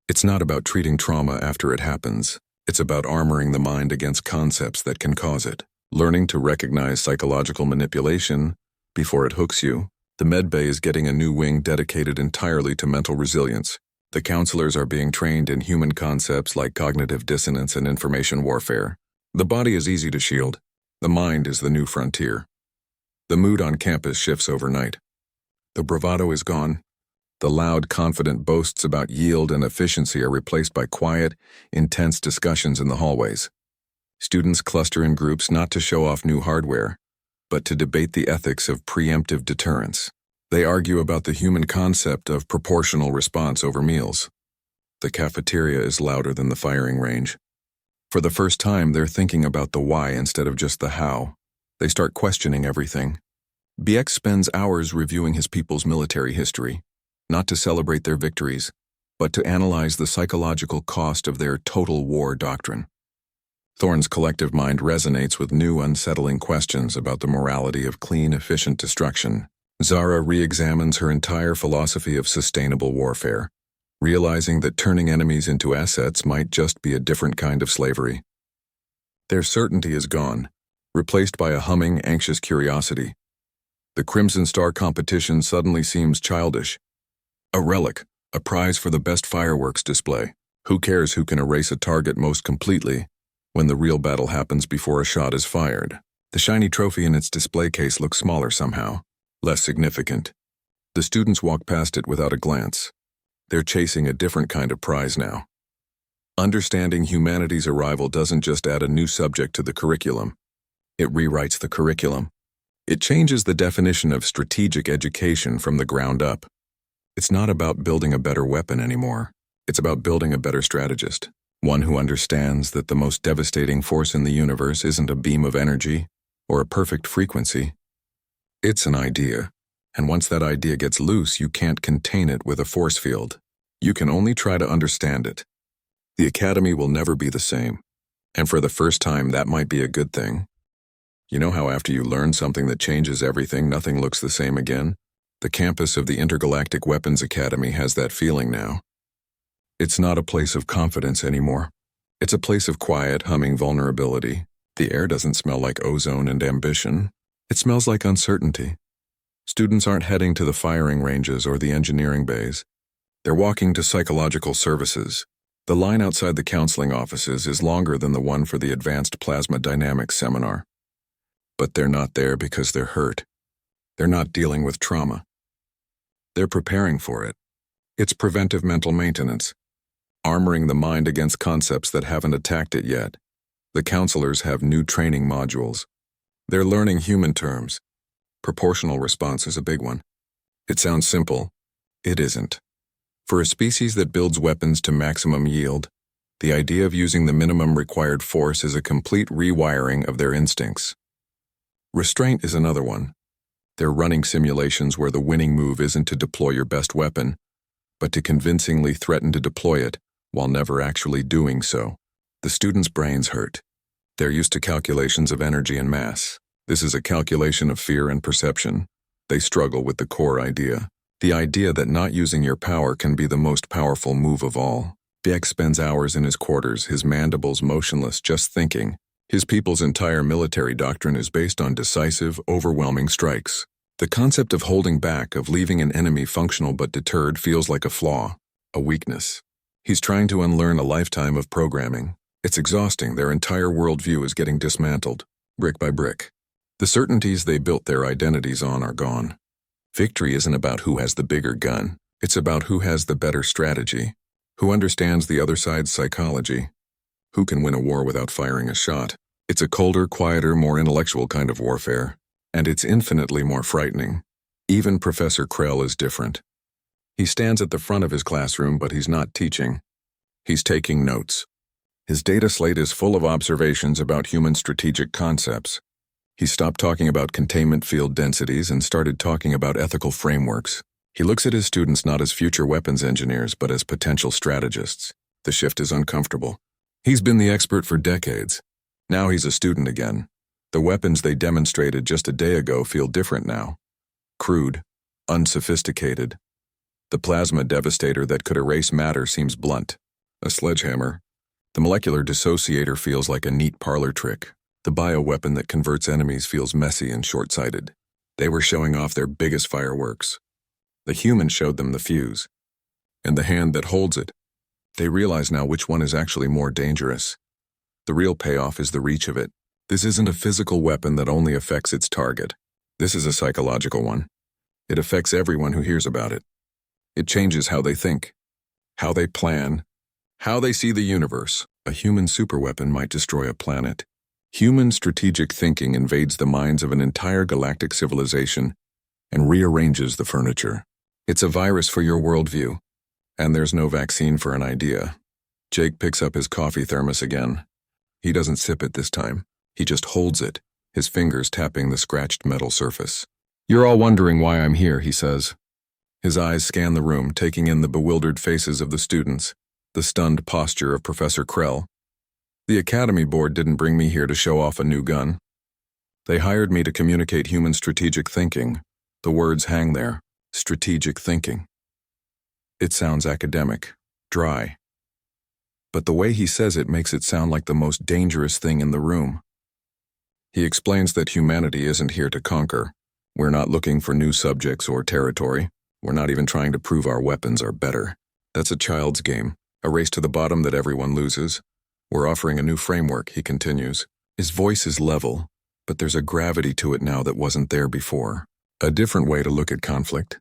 It's not about treating trauma after it happens. It's about armoring the mind against concepts that can cause it. Learning to recognize psychological manipulation before it hooks you. The medbay is getting a new wing dedicated entirely to mental resilience. The counselors are being trained in human concepts like cognitive dissonance and information warfare. The body is easy to shield. The mind is the new frontier. The mood on campus shifts overnight. The bravado is gone. The loud, confident boasts about yield and efficiency are replaced by quiet, intense discussions in the hallways. Students cluster in groups not to show off new hardware, but to debate the ethics of preemptive deterrence. They argue about the human concept of proportional response over meals. The cafeteria is louder than the firing range. For the first time, they're thinking about the why instead of just the how. They start questioning everything. BX spends hours reviewing his people's military history, not to celebrate their victories, but to analyze the psychological cost of their total war doctrine. Thorne's collective mind resonates with new, unsettling questions about the morality of clean, efficient destruction. Zara re-examines her entire philosophy of sustainable warfare, realizing that turning enemies into assets might just be a different kind of slavery. Their certainty is gone, replaced by a humming, anxious curiosity. The Crimson Star competition suddenly seems childish. A relic, a prize for the best fireworks display. Who cares who can erase a target most completely when the real battle happens before a shot is fired? The shiny trophy in its display case looks smaller somehow, less significant. The students walk past it without a glance. They're chasing a different kind of prize now. Understanding humanity's arrival doesn't just add a new subject to the curriculum. It rewrites the curriculum. It changes the definition of strategic education from the ground up. It's not about building a better weapon anymore. It's about building a better strategist. One who understands that the most devastating force in the universe isn't a beam of energy or a perfect frequency. It's an idea, and once that idea gets loose, you can't contain it with a force field. You can only try to understand it. The Academy will never be the same, and for the first time, that might be a good thing. You know how after you learn something that changes everything, nothing looks the same again? The campus of the Intergalactic Weapons Academy has that feeling now. It's not a place of confidence anymore. It's a place of quiet, humming vulnerability. The air doesn't smell like ozone and ambition. It smells like uncertainty. Students aren't heading to the firing ranges or the engineering bays. They're walking to psychological services. The line outside the counseling offices is longer than the one for the Advanced Plasma Dynamics seminar. But they're not there because they're hurt. They're not dealing with trauma. They're preparing for it. It's preventive mental maintenance, armoring the mind against concepts that haven't attacked it yet. The counselors have new training modules. They're learning human terms. Proportional response is a big one. It sounds simple. It isn't. For a species that builds weapons to maximum yield, the idea of using the minimum required force is a complete rewiring of their instincts. Restraint is another one. They're running simulations where the winning move isn't to deploy your best weapon, but to convincingly threaten to deploy it while never actually doing so. The students' brains hurt. They're used to calculations of energy and mass. This is a calculation of fear and perception. They struggle with the core idea. The idea that not using your power can be the most powerful move of all. Beck spends hours in his quarters, his mandibles motionless, just thinking. His people's entire military doctrine is based on decisive, overwhelming strikes. The concept of holding back, of leaving an enemy functional but deterred, feels like a flaw, a weakness. He's trying to unlearn a lifetime of programming. It's exhausting. Their entire worldview is getting dismantled, brick by brick. The certainties they built their identities on are gone. Victory isn't about who has the bigger gun. It's about who has the better strategy, who understands the other side's psychology, who can win a war without firing a shot. It's a colder, quieter, more intellectual kind of warfare, and it's infinitely more frightening. Even Professor Krell is different. He stands at the front of his classroom, but he's not teaching. He's taking notes. His data slate is full of observations about human strategic concepts. He stopped talking about containment field densities and started talking about ethical frameworks. He looks at his students not as future weapons engineers, but as potential strategists. The shift is uncomfortable. He's been the expert for decades. Now he's a student again. The weapons they demonstrated just a day ago feel different now. Crude, unsophisticated. The plasma devastator that could erase matter seems blunt. A sledgehammer. The molecular dissociator feels like a neat parlor trick. The bioweapon that converts enemies feels messy and short-sighted. They were showing off their biggest fireworks. The human showed them the fuse. And the hand that holds it. They realize now which one is actually more dangerous. The real payoff is the reach of it. This isn't a physical weapon that only affects its target. This is a psychological one. It affects everyone who hears about it. It changes how they think, how they plan, how they see the universe. A human superweapon might destroy a planet. Human strategic thinking invades the minds of an entire galactic civilization and rearranges the furniture. It's a virus for your worldview, and there's no vaccine for an idea. Jake picks up his coffee thermos again. He doesn't sip it this time. He just holds it, his fingers tapping the scratched metal surface. "You're all wondering why I'm here," he says. His eyes scan the room, taking in the bewildered faces of the students, the stunned posture of Professor Krell. "The Academy Board didn't bring me here to show off a new gun. They hired me to communicate human strategic thinking." The words hang there. Strategic thinking. It sounds academic, dry. But the way he says it makes it sound like the most dangerous thing in the room. He explains that humanity isn't here to conquer. We're not looking for new subjects or territory. We're not even trying to prove our weapons are better. That's a child's game, a race to the bottom that everyone loses. We're offering a new framework, he continues. His voice is level, but there's a gravity to it now that wasn't there before. A different way to look at conflict.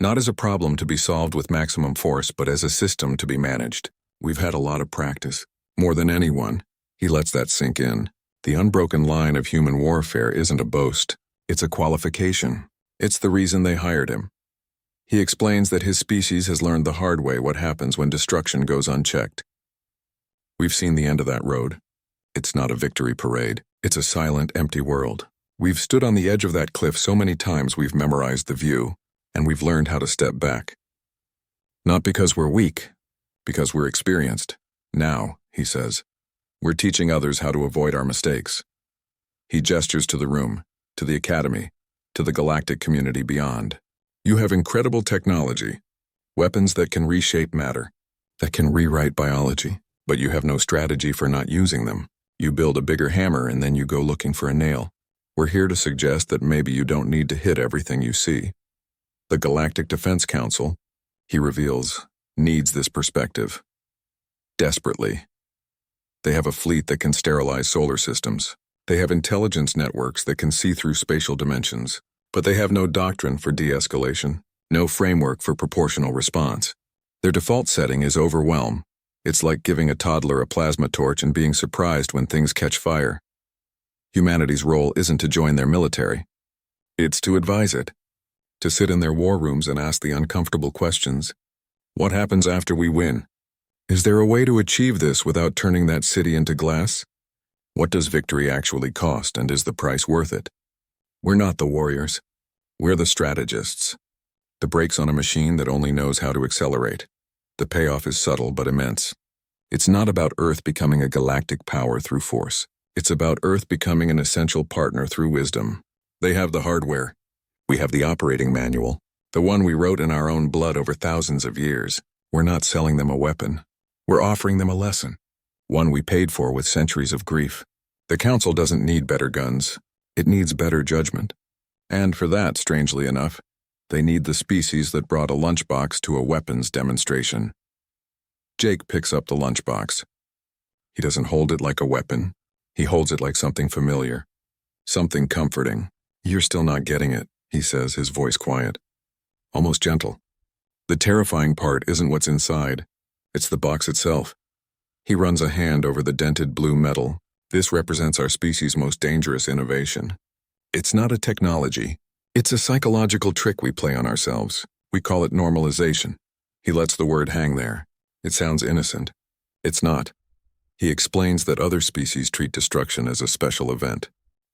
Not as a problem to be solved with maximum force, but as a system to be managed. We've had a lot of practice. More than anyone. He lets that sink in. The unbroken line of human warfare isn't a boast. It's a qualification. It's the reason they hired him. He explains that his species has learned the hard way what happens when destruction goes unchecked. We've seen the end of that road. It's not a victory parade. It's a silent, empty world. We've stood on the edge of that cliff so many times we've memorized the view, and we've learned how to step back. Not because we're weak, because we're experienced. Now, he says, we're teaching others how to avoid our mistakes. He gestures to the room, to the academy, to the galactic community beyond. You have incredible technology, weapons that can reshape matter, that can rewrite biology, but you have no strategy for not using them. You build a bigger hammer and then you go looking for a nail. We're here to suggest that maybe you don't need to hit everything you see. The Galactic Defense Council, he reveals, needs this perspective. Desperately. They have a fleet that can sterilize solar systems. They have intelligence networks that can see through spatial dimensions. But they have no doctrine for de-escalation, no framework for proportional response. Their default setting is overwhelm. It's like giving a toddler a plasma torch and being surprised when things catch fire. Humanity's role isn't to join their military. It's to advise it, to sit in their war rooms and ask the uncomfortable questions. What happens after we win? Is there a way to achieve this without turning that city into glass? What does victory actually cost, and is the price worth it? We're not the warriors. We're the strategists. The brakes on a machine that only knows how to accelerate. The payoff is subtle but immense. It's not about Earth becoming a galactic power through force. It's about Earth becoming an essential partner through wisdom. They have the hardware. We have the operating manual, the one we wrote in our own blood over thousands of years. We're not selling them a weapon. We're offering them a lesson, one we paid for with centuries of grief. The Council doesn't need better guns. It needs better judgment. And for that, strangely enough, they need the species that brought a lunchbox to a weapons demonstration. Jake picks up the lunchbox. He doesn't hold it like a weapon. He holds it like something familiar, something comforting. You're still not getting it, he says, his voice quiet, almost gentle. The terrifying part isn't what's inside. It's the box itself. He runs a hand over the dented blue metal. This represents our species' most dangerous innovation. It's not a technology. It's a psychological trick we play on ourselves. We call it normalization. He lets the word hang there. It sounds innocent. It's not. He explains that other species treat destruction as a special event,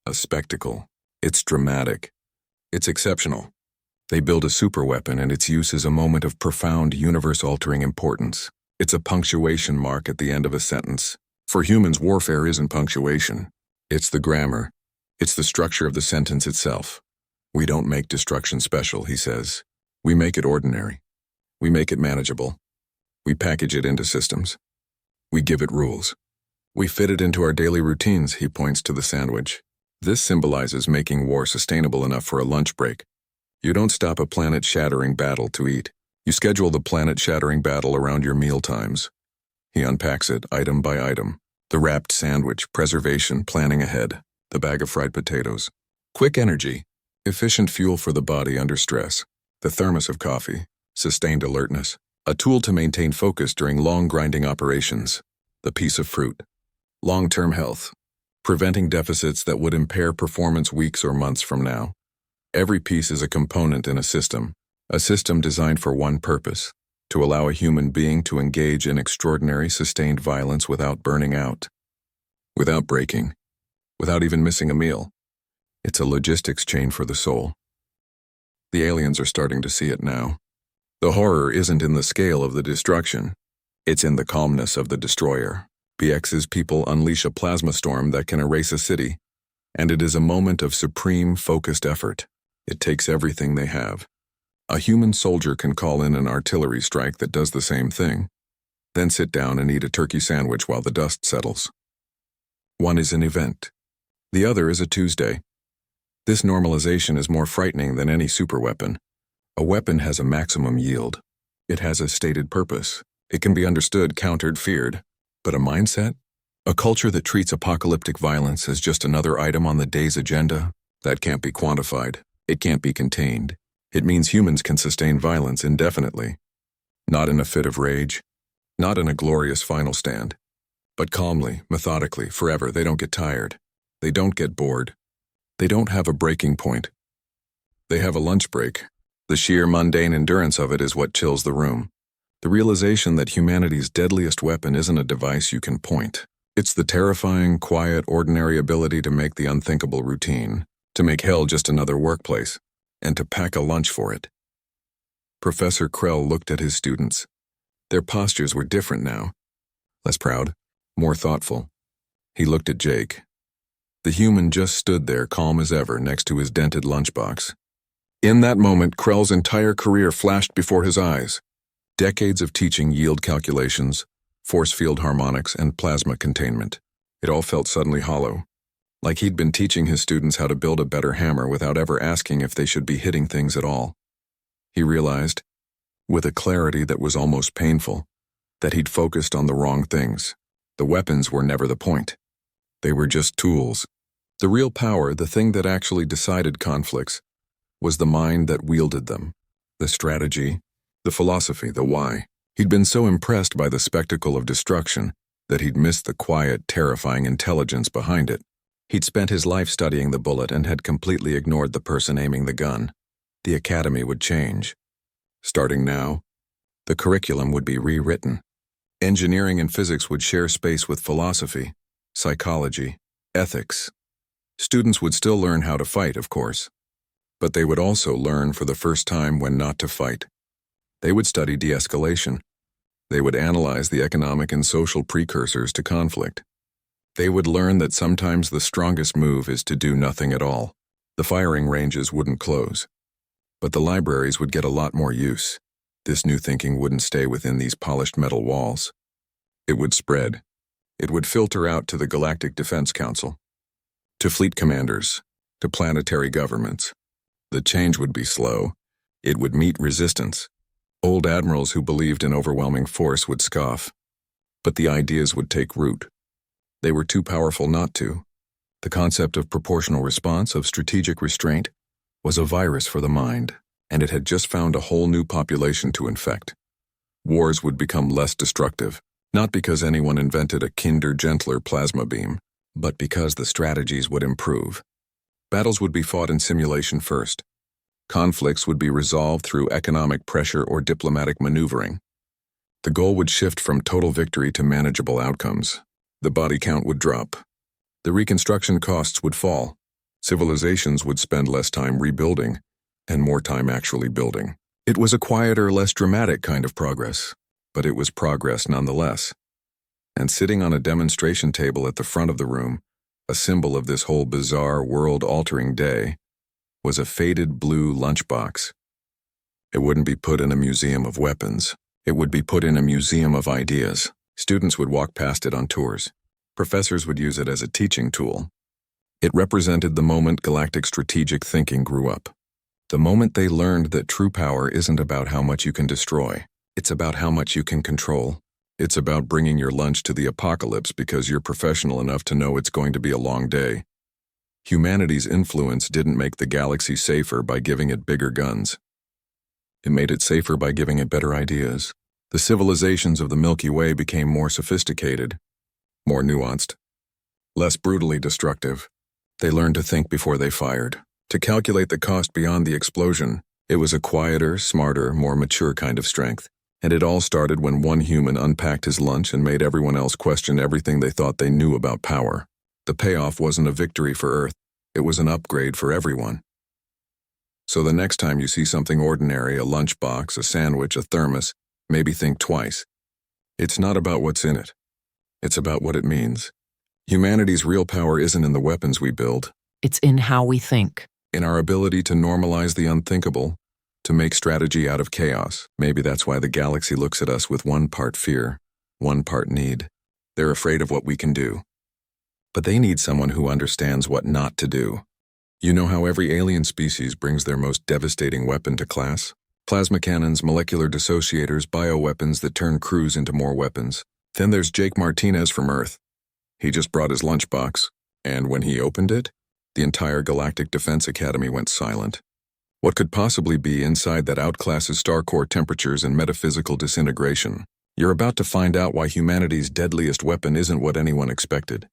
a spectacle. It's dramatic. It's exceptional. They build a superweapon and its use is a moment of profound, universe-altering importance. It's a punctuation mark at the end of a sentence. For humans, warfare isn't punctuation. It's the grammar. It's the structure of the sentence itself. We don't make destruction special, he says. We make it ordinary. We make it manageable. We package it into systems. We give it rules. We fit it into our daily routines, he points to the sandwich. This symbolizes making war sustainable enough for a lunch break. You don't stop a planet-shattering battle to eat. You schedule the planet-shattering battle around your meal times. He unpacks it item by item. The wrapped sandwich, preservation, planning ahead. The bag of fried potatoes. Quick energy. Efficient fuel for the body under stress. The thermos of coffee. Sustained alertness. A tool to maintain focus during long grinding operations. The piece of fruit. Long-term health. Preventing deficits that would impair performance weeks or months from now. Every piece is a component in a system designed for one purpose, to allow a human being to engage in extraordinary sustained violence without burning out, without breaking, without even missing a meal. It's a logistics chain for the soul. The aliens are starting to see it now. The horror isn't in the scale of the destruction. It's in the calmness of the destroyer. BX's people unleash a plasma storm that can erase a city, and it is a moment of supreme, focused effort. It takes everything they have. A human soldier can call in an artillery strike that does the same thing, then sit down and eat a turkey sandwich while the dust settles. One is an event. The other is a Tuesday. This normalization is more frightening than any superweapon. A weapon has a maximum yield. It has a stated purpose. It can be understood, countered, feared. But a mindset? A culture that treats apocalyptic violence as just another item on the day's agenda? That can't be quantified. It can't be contained. It means humans can sustain violence indefinitely. Not in a fit of rage. Not in a glorious final stand. But calmly, methodically, forever. They don't get tired. They don't get bored. They don't have a breaking point. They have a lunch break. The sheer mundane endurance of it is what chills the room. The realization that humanity's deadliest weapon isn't a device you can point. It's the terrifying, quiet, ordinary ability to make the unthinkable routine, to make hell just another workplace, and to pack a lunch for it. Professor Krell looked at his students. Their postures were different now. Less proud, more thoughtful. He looked at Jake. The human just stood there calm as ever next to his dented lunchbox. In that moment, Krell's entire career flashed before his eyes. Decades of teaching yield calculations, force field harmonics, and plasma containment. It all felt suddenly hollow, like he'd been teaching his students how to build a better hammer without ever asking if they should be hitting things at all. He realized, with a clarity that was almost painful, that he'd focused on the wrong things. The weapons were never the point. They were just tools. The real power, the thing that actually decided conflicts, was the mind that wielded them. The strategy, the philosophy, the why. He'd been so impressed by the spectacle of destruction that he'd missed the quiet, terrifying intelligence behind it. He'd spent his life studying the bullet and had completely ignored the person aiming the gun. The academy would change. Starting now, the curriculum would be rewritten. Engineering and physics would share space with philosophy, psychology, ethics. Students would still learn how to fight, of course, but they would also learn for the first time when not to fight. They would study de-escalation. They would analyze the economic and social precursors to conflict. They would learn that sometimes the strongest move is to do nothing at all. The firing ranges wouldn't close, but the libraries would get a lot more use. This new thinking wouldn't stay within these polished metal walls. It would spread. It would filter out to the Galactic Defense Council, to fleet commanders, to planetary governments. The change would be slow. It would meet resistance. Old admirals who believed in overwhelming force would scoff, but the ideas would take root. They were too powerful not to. The concept of proportional response, of strategic restraint, was a virus for the mind, and it had just found a whole new population to infect. Wars would become less destructive, not because anyone invented a kinder, gentler plasma beam, but because the strategies would improve. Battles would be fought in simulation first. Conflicts would be resolved through economic pressure or diplomatic maneuvering. The goal would shift from total victory to manageable outcomes. The body count would drop. The reconstruction costs would fall. Civilizations would spend less time rebuilding and more time actually building. It was a quieter, less dramatic kind of progress, but it was progress nonetheless. And sitting on a demonstration table at the front of the room, a symbol of this whole bizarre, world-altering day, was a faded blue lunchbox. It wouldn't be put in a museum of weapons. It would be put in a museum of ideas. Students would walk past it on tours. Professors would use it as a teaching tool. It represented the moment galactic strategic thinking grew up. The moment they learned that true power isn't about how much you can destroy. It's about how much you can control. It's about bringing your lunch to the apocalypse because you're professional enough to know it's going to be a long day. Humanity's influence didn't make the galaxy safer by giving it bigger guns. It made it safer by giving it better ideas. The civilizations of the Milky Way became more sophisticated, more nuanced, less brutally destructive. They learned to think before they fired, to calculate the cost beyond the explosion. It was a quieter, smarter, more mature kind of strength. And it all started when one human unpacked his lunch and made everyone else question everything they thought they knew about power. The payoff wasn't a victory for Earth. It was an upgrade for everyone. So the next time you see something ordinary, a lunchbox, a sandwich, a thermos, maybe think twice. It's not about what's in it. It's about what it means. Humanity's real power isn't in the weapons we build. It's in how we think. In our ability to normalize the unthinkable, to make strategy out of chaos. Maybe that's why the galaxy looks at us with one part fear, one part need. They're afraid of what we can do. But they need someone who understands what not to do. You know how every alien species brings their most devastating weapon to class? Plasma cannons, molecular dissociators, bioweapons that turn crews into more weapons. Then there's Jake Martinez from Earth. He just brought his lunchbox, and when he opened it, the entire Galactic Defense Academy went silent. What could possibly be inside that outclasses star core temperatures and metaphysical disintegration? You're about to find out why humanity's deadliest weapon isn't what anyone expected.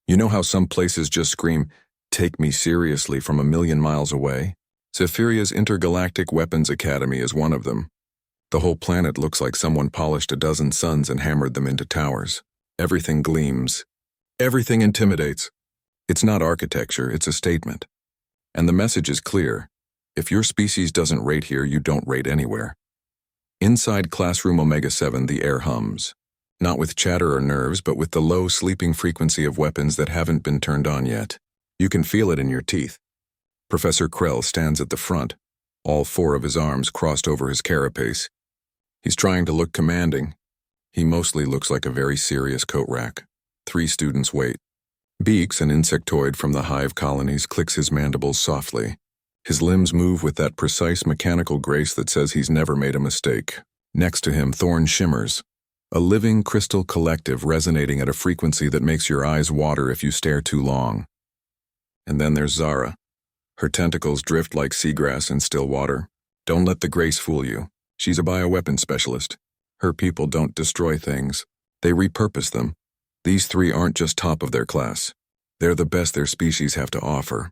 You know how some places just scream, "Take me seriously," from a million miles away? Zephiria's Intergalactic Weapons Academy is one of them. The whole planet looks like someone polished a dozen suns and hammered them into towers. Everything gleams. Everything intimidates. It's not architecture, it's a statement. And the message is clear. If your species doesn't rate here, you don't rate anywhere. Inside Classroom Omega-7, the air hums. Not with chatter or nerves, but with the low, sleeping frequency of weapons that haven't been turned on yet. You can feel it in your teeth. Professor Krell stands at the front, all four of his arms crossed over his carapace. He's trying to look commanding. He mostly looks like a very serious coat rack. 3 students wait. Beaks, an insectoid from the hive colonies, clicks his mandibles softly. His limbs move with that precise mechanical grace that says he's never made a mistake. Next to him, Thorn shimmers. A living crystal collective resonating at a frequency that makes your eyes water if you stare too long. And then there's Zara. Her tentacles drift like seagrass in still water. Don't let the grace fool you. She's a bioweapon specialist. Her people don't destroy things. They repurpose them. These 3 aren't just top of their class. They're the best their species have to offer.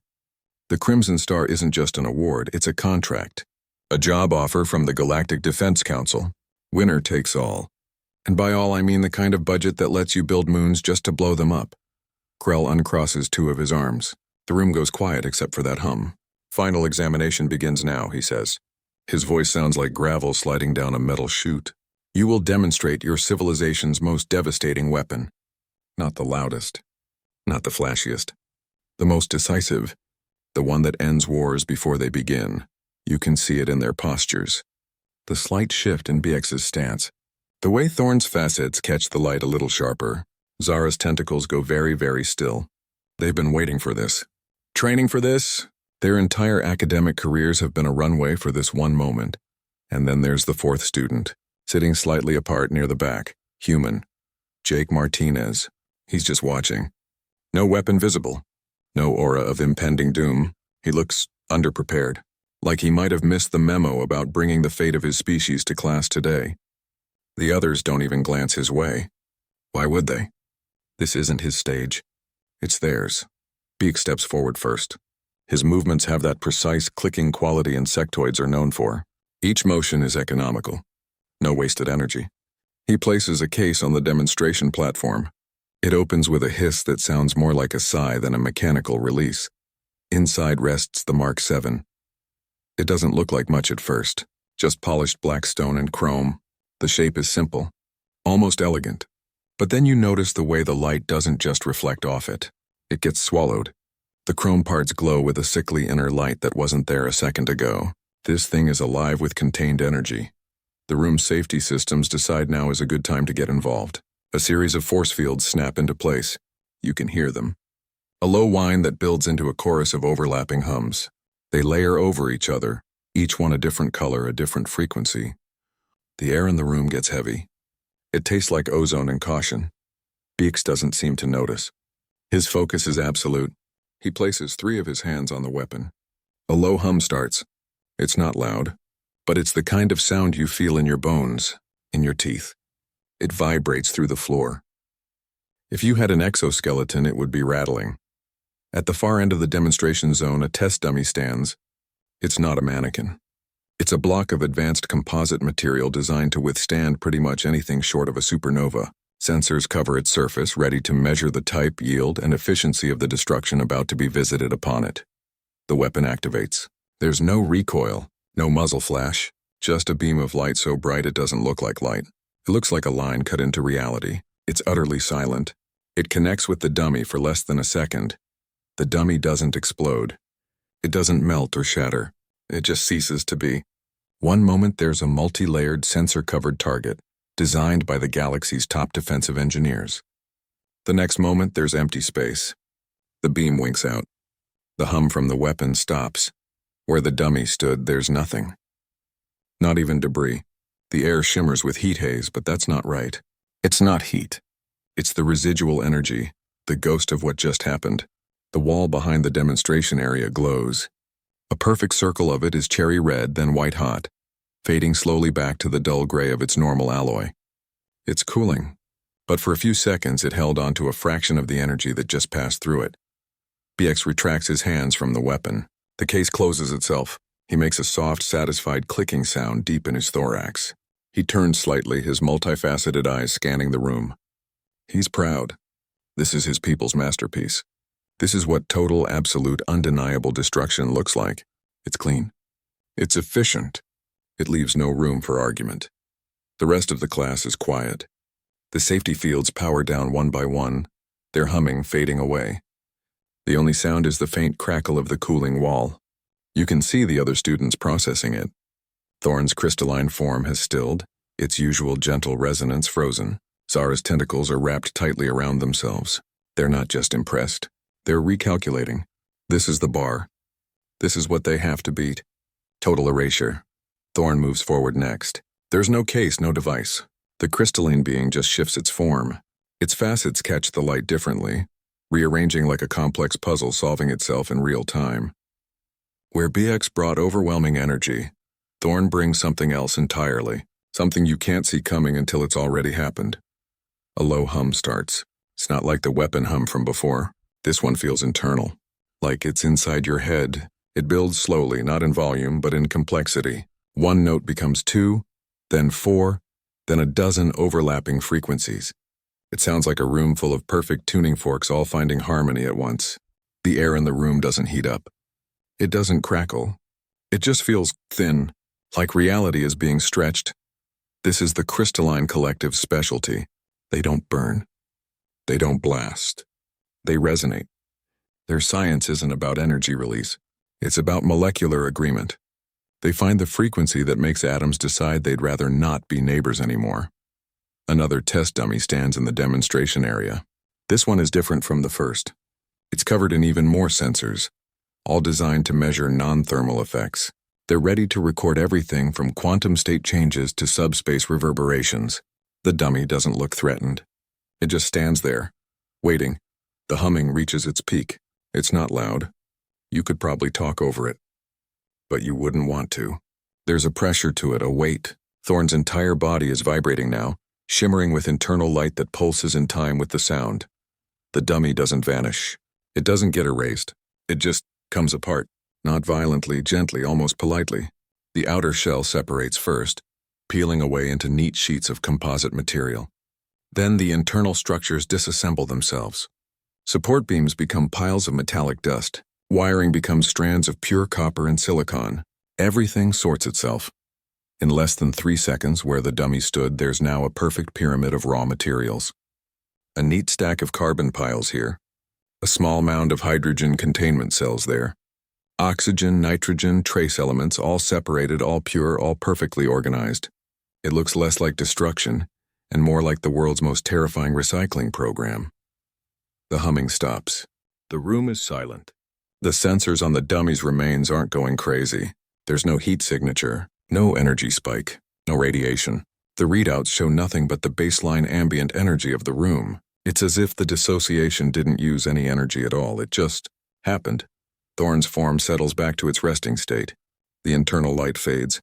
The Crimson Star isn't just an award, it's a contract. A job offer from the Galactic Defense Council. Winner takes all. And by all I mean the kind of budget that lets you build moons just to blow them up. Krell uncrosses 2 of his arms. The room goes quiet except for that hum. Final examination begins now, he says. His voice sounds like gravel sliding down a metal chute. You will demonstrate your civilization's most devastating weapon. Not the loudest. Not the flashiest. The most decisive. The one that ends wars before they begin. You can see it in their postures. The slight shift in BX's stance. The way Thorn's facets catch the light a little sharper. Zara's tentacles go very, very still. They've been waiting for this. Training for this. Their entire academic careers have been a runway for this one moment. And then there's the 4th student, sitting slightly apart near the back, human. Jake Martinez. He's just watching. No weapon visible. No aura of impending doom. He looks underprepared, like he might have missed the memo about bringing the fate of his species to class today. The others don't even glance his way. Why would they? This isn't his stage. It's theirs. Beak steps forward first. His movements have that precise clicking quality insectoids are known for. Each motion is economical. No wasted energy. He places a case on the demonstration platform. It opens with a hiss that sounds more like a sigh than a mechanical release. Inside rests the Mark 7. It doesn't look like much at first, just polished black stone and chrome. The shape is simple, almost elegant. But then you notice the way the light doesn't just reflect off it. It gets swallowed. The chrome parts glow with a sickly inner light that wasn't there a second ago. This thing is alive with contained energy. The room's safety systems decide now is a good time to get involved. A series of force fields snap into place. You can hear them. A low whine that builds into a chorus of overlapping hums. They layer over each other, each one a different color, a different frequency. The air in the room gets heavy. It tastes like ozone and caution. Beaks doesn't seem to notice. His focus is absolute. He places 3 of his hands on the weapon. A low hum starts. It's not loud, but it's the kind of sound you feel in your bones, in your teeth. It vibrates through the floor. If you had an exoskeleton, it would be rattling. At the far end of the demonstration zone, a test dummy stands. It's not a mannequin. It's a block of advanced composite material designed to withstand pretty much anything short of a supernova. Sensors cover its surface, ready to measure the type, yield, and efficiency of the destruction about to be visited upon it. The weapon activates. There's no recoil, no muzzle flash, just a beam of light so bright it doesn't look like light. It looks like a line cut into reality. It's utterly silent. It connects with the dummy for less than a second. The dummy doesn't explode. It doesn't melt or shatter. It just ceases to be. One moment there's a multi-layered sensor-covered target, designed by the galaxy's top defensive engineers. The next moment there's empty space. The beam winks out. The hum from the weapon stops. Where the dummy stood, there's nothing. Not even debris. The air shimmers with heat haze, but that's not right. It's not heat. It's the residual energy, the ghost of what just happened. The wall behind the demonstration area glows. A perfect circle of it is cherry red, then white hot, fading slowly back to the dull gray of its normal alloy. It's cooling, but for a few seconds it held on to a fraction of the energy that just passed through it. BX retracts his hands from the weapon. The case closes itself. He makes a soft, satisfied clicking sound deep in his thorax. He turned slightly, his multifaceted eyes scanning the room. He's proud. This is his people's masterpiece. This is what total, absolute, undeniable destruction looks like. It's clean. It's efficient. It leaves no room for argument. The rest of the class is quiet. The safety fields power down one by one, their humming fading away. The only sound is the faint crackle of the cooling wall. You can see the other students processing it. Thorn's crystalline form has stilled, its usual gentle resonance frozen. Zara's tentacles are wrapped tightly around themselves. They're not just impressed. They're recalculating. This is the bar. This is what they have to beat. Total erasure. Thorn moves forward next. There's no case, no device. The crystalline being just shifts its form. Its facets catch the light differently, rearranging like a complex puzzle solving itself in real time. Where BX brought overwhelming energy, Thorn brings something else entirely, something you can't see coming until it's already happened. A low hum starts. It's not like the weapon hum from before. This one feels internal, like it's inside your head. It builds slowly, not in volume, but in complexity. One note becomes 2, then 4, then a dozen overlapping frequencies. It sounds like a room full of perfect tuning forks all finding harmony at once. The air in the room doesn't heat up. It doesn't crackle. It just feels thin, like reality is being stretched. This is the crystalline collective's specialty. They don't burn. They don't blast. They resonate. Their science isn't about energy release. It's about molecular agreement. They find the frequency that makes atoms decide they'd rather not be neighbors anymore. Another test dummy stands in the demonstration area. This one is different from the first. It's covered in even more sensors, all designed to measure non-thermal effects. They're ready to record everything from quantum state changes to subspace reverberations. The dummy doesn't look threatened. It just stands there, waiting. The humming reaches its peak. It's not loud. You could probably talk over it. But you wouldn't want to. There's a pressure to it, a weight. Thorn's entire body is vibrating now, shimmering with internal light that pulses in time with the sound. The dummy doesn't vanish. It doesn't get erased. It just comes apart, not violently, gently, almost politely. The outer shell separates first, peeling away into neat sheets of composite material. Then the internal structures disassemble themselves. Support beams become piles of metallic dust. Wiring becomes strands of pure copper and silicon. Everything sorts itself. In less than 3 seconds, where the dummy stood, there's now a perfect pyramid of raw materials. A neat stack of carbon piles here. A small mound of hydrogen containment cells there. Oxygen, nitrogen, trace elements, all separated, all pure, all perfectly organized. It looks less like destruction, and more like the world's most terrifying recycling program. The humming stops. The room is silent. The sensors on the dummy's remains aren't going crazy. There's no heat signature, no energy spike, no radiation. The readouts show nothing but the baseline ambient energy of the room. It's as if the dissociation didn't use any energy at all. It just happened. Thorn's form settles back to its resting state. The internal light fades.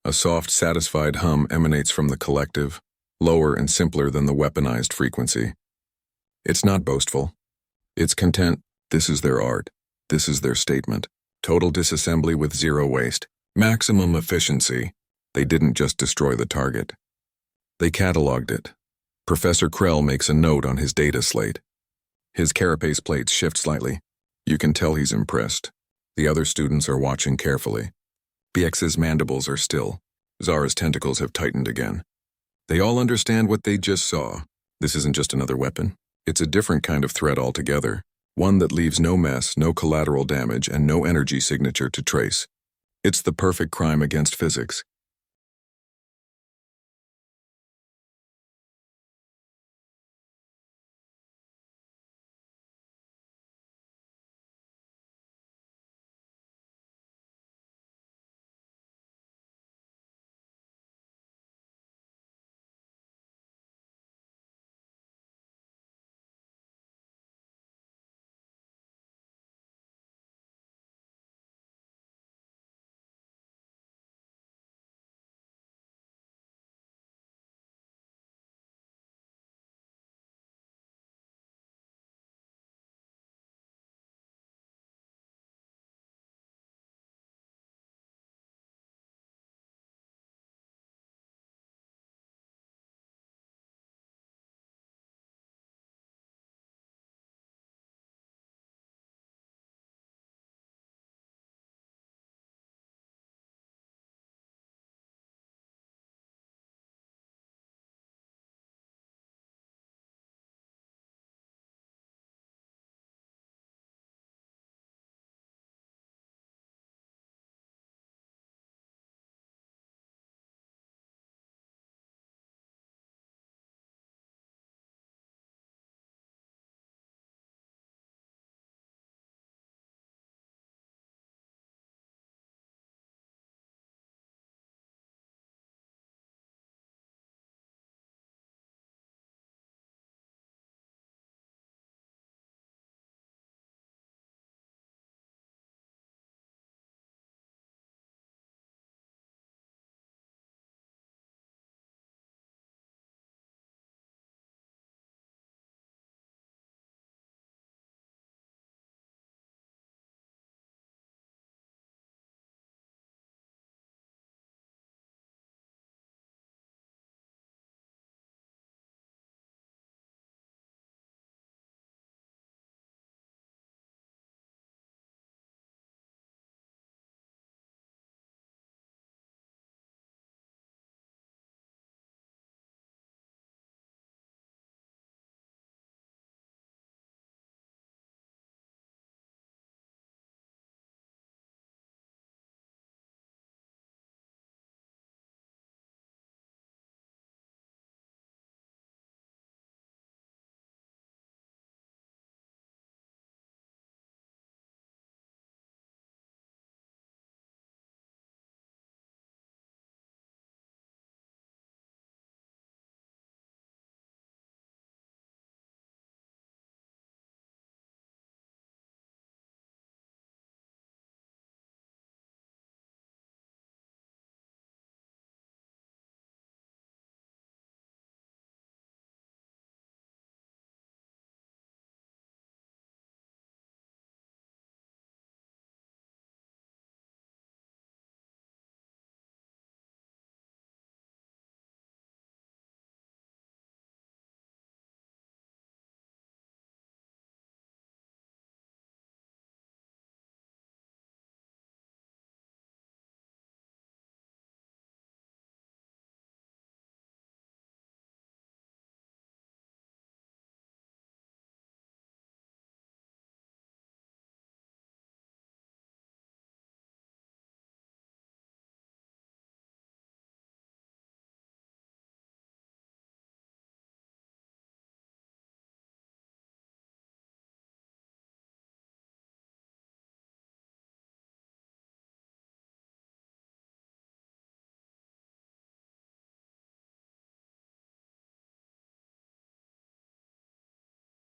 A soft, satisfied hum emanates from the collective, lower and simpler than the weaponized frequency. It's not boastful. It's content. This is their art. This is their statement. Total disassembly with zero waste. Maximum efficiency. They didn't just destroy the target. They cataloged it. Professor Krell makes a note on his data slate. His carapace plates shift slightly. You can tell he's impressed. The other students are watching carefully. BX's mandibles are still. Zara's tentacles have tightened again. They all understand what they just saw. This isn't just another weapon. It's a different kind of threat altogether. One that leaves no mess, no collateral damage, and no energy signature to trace. It's the perfect crime against physics.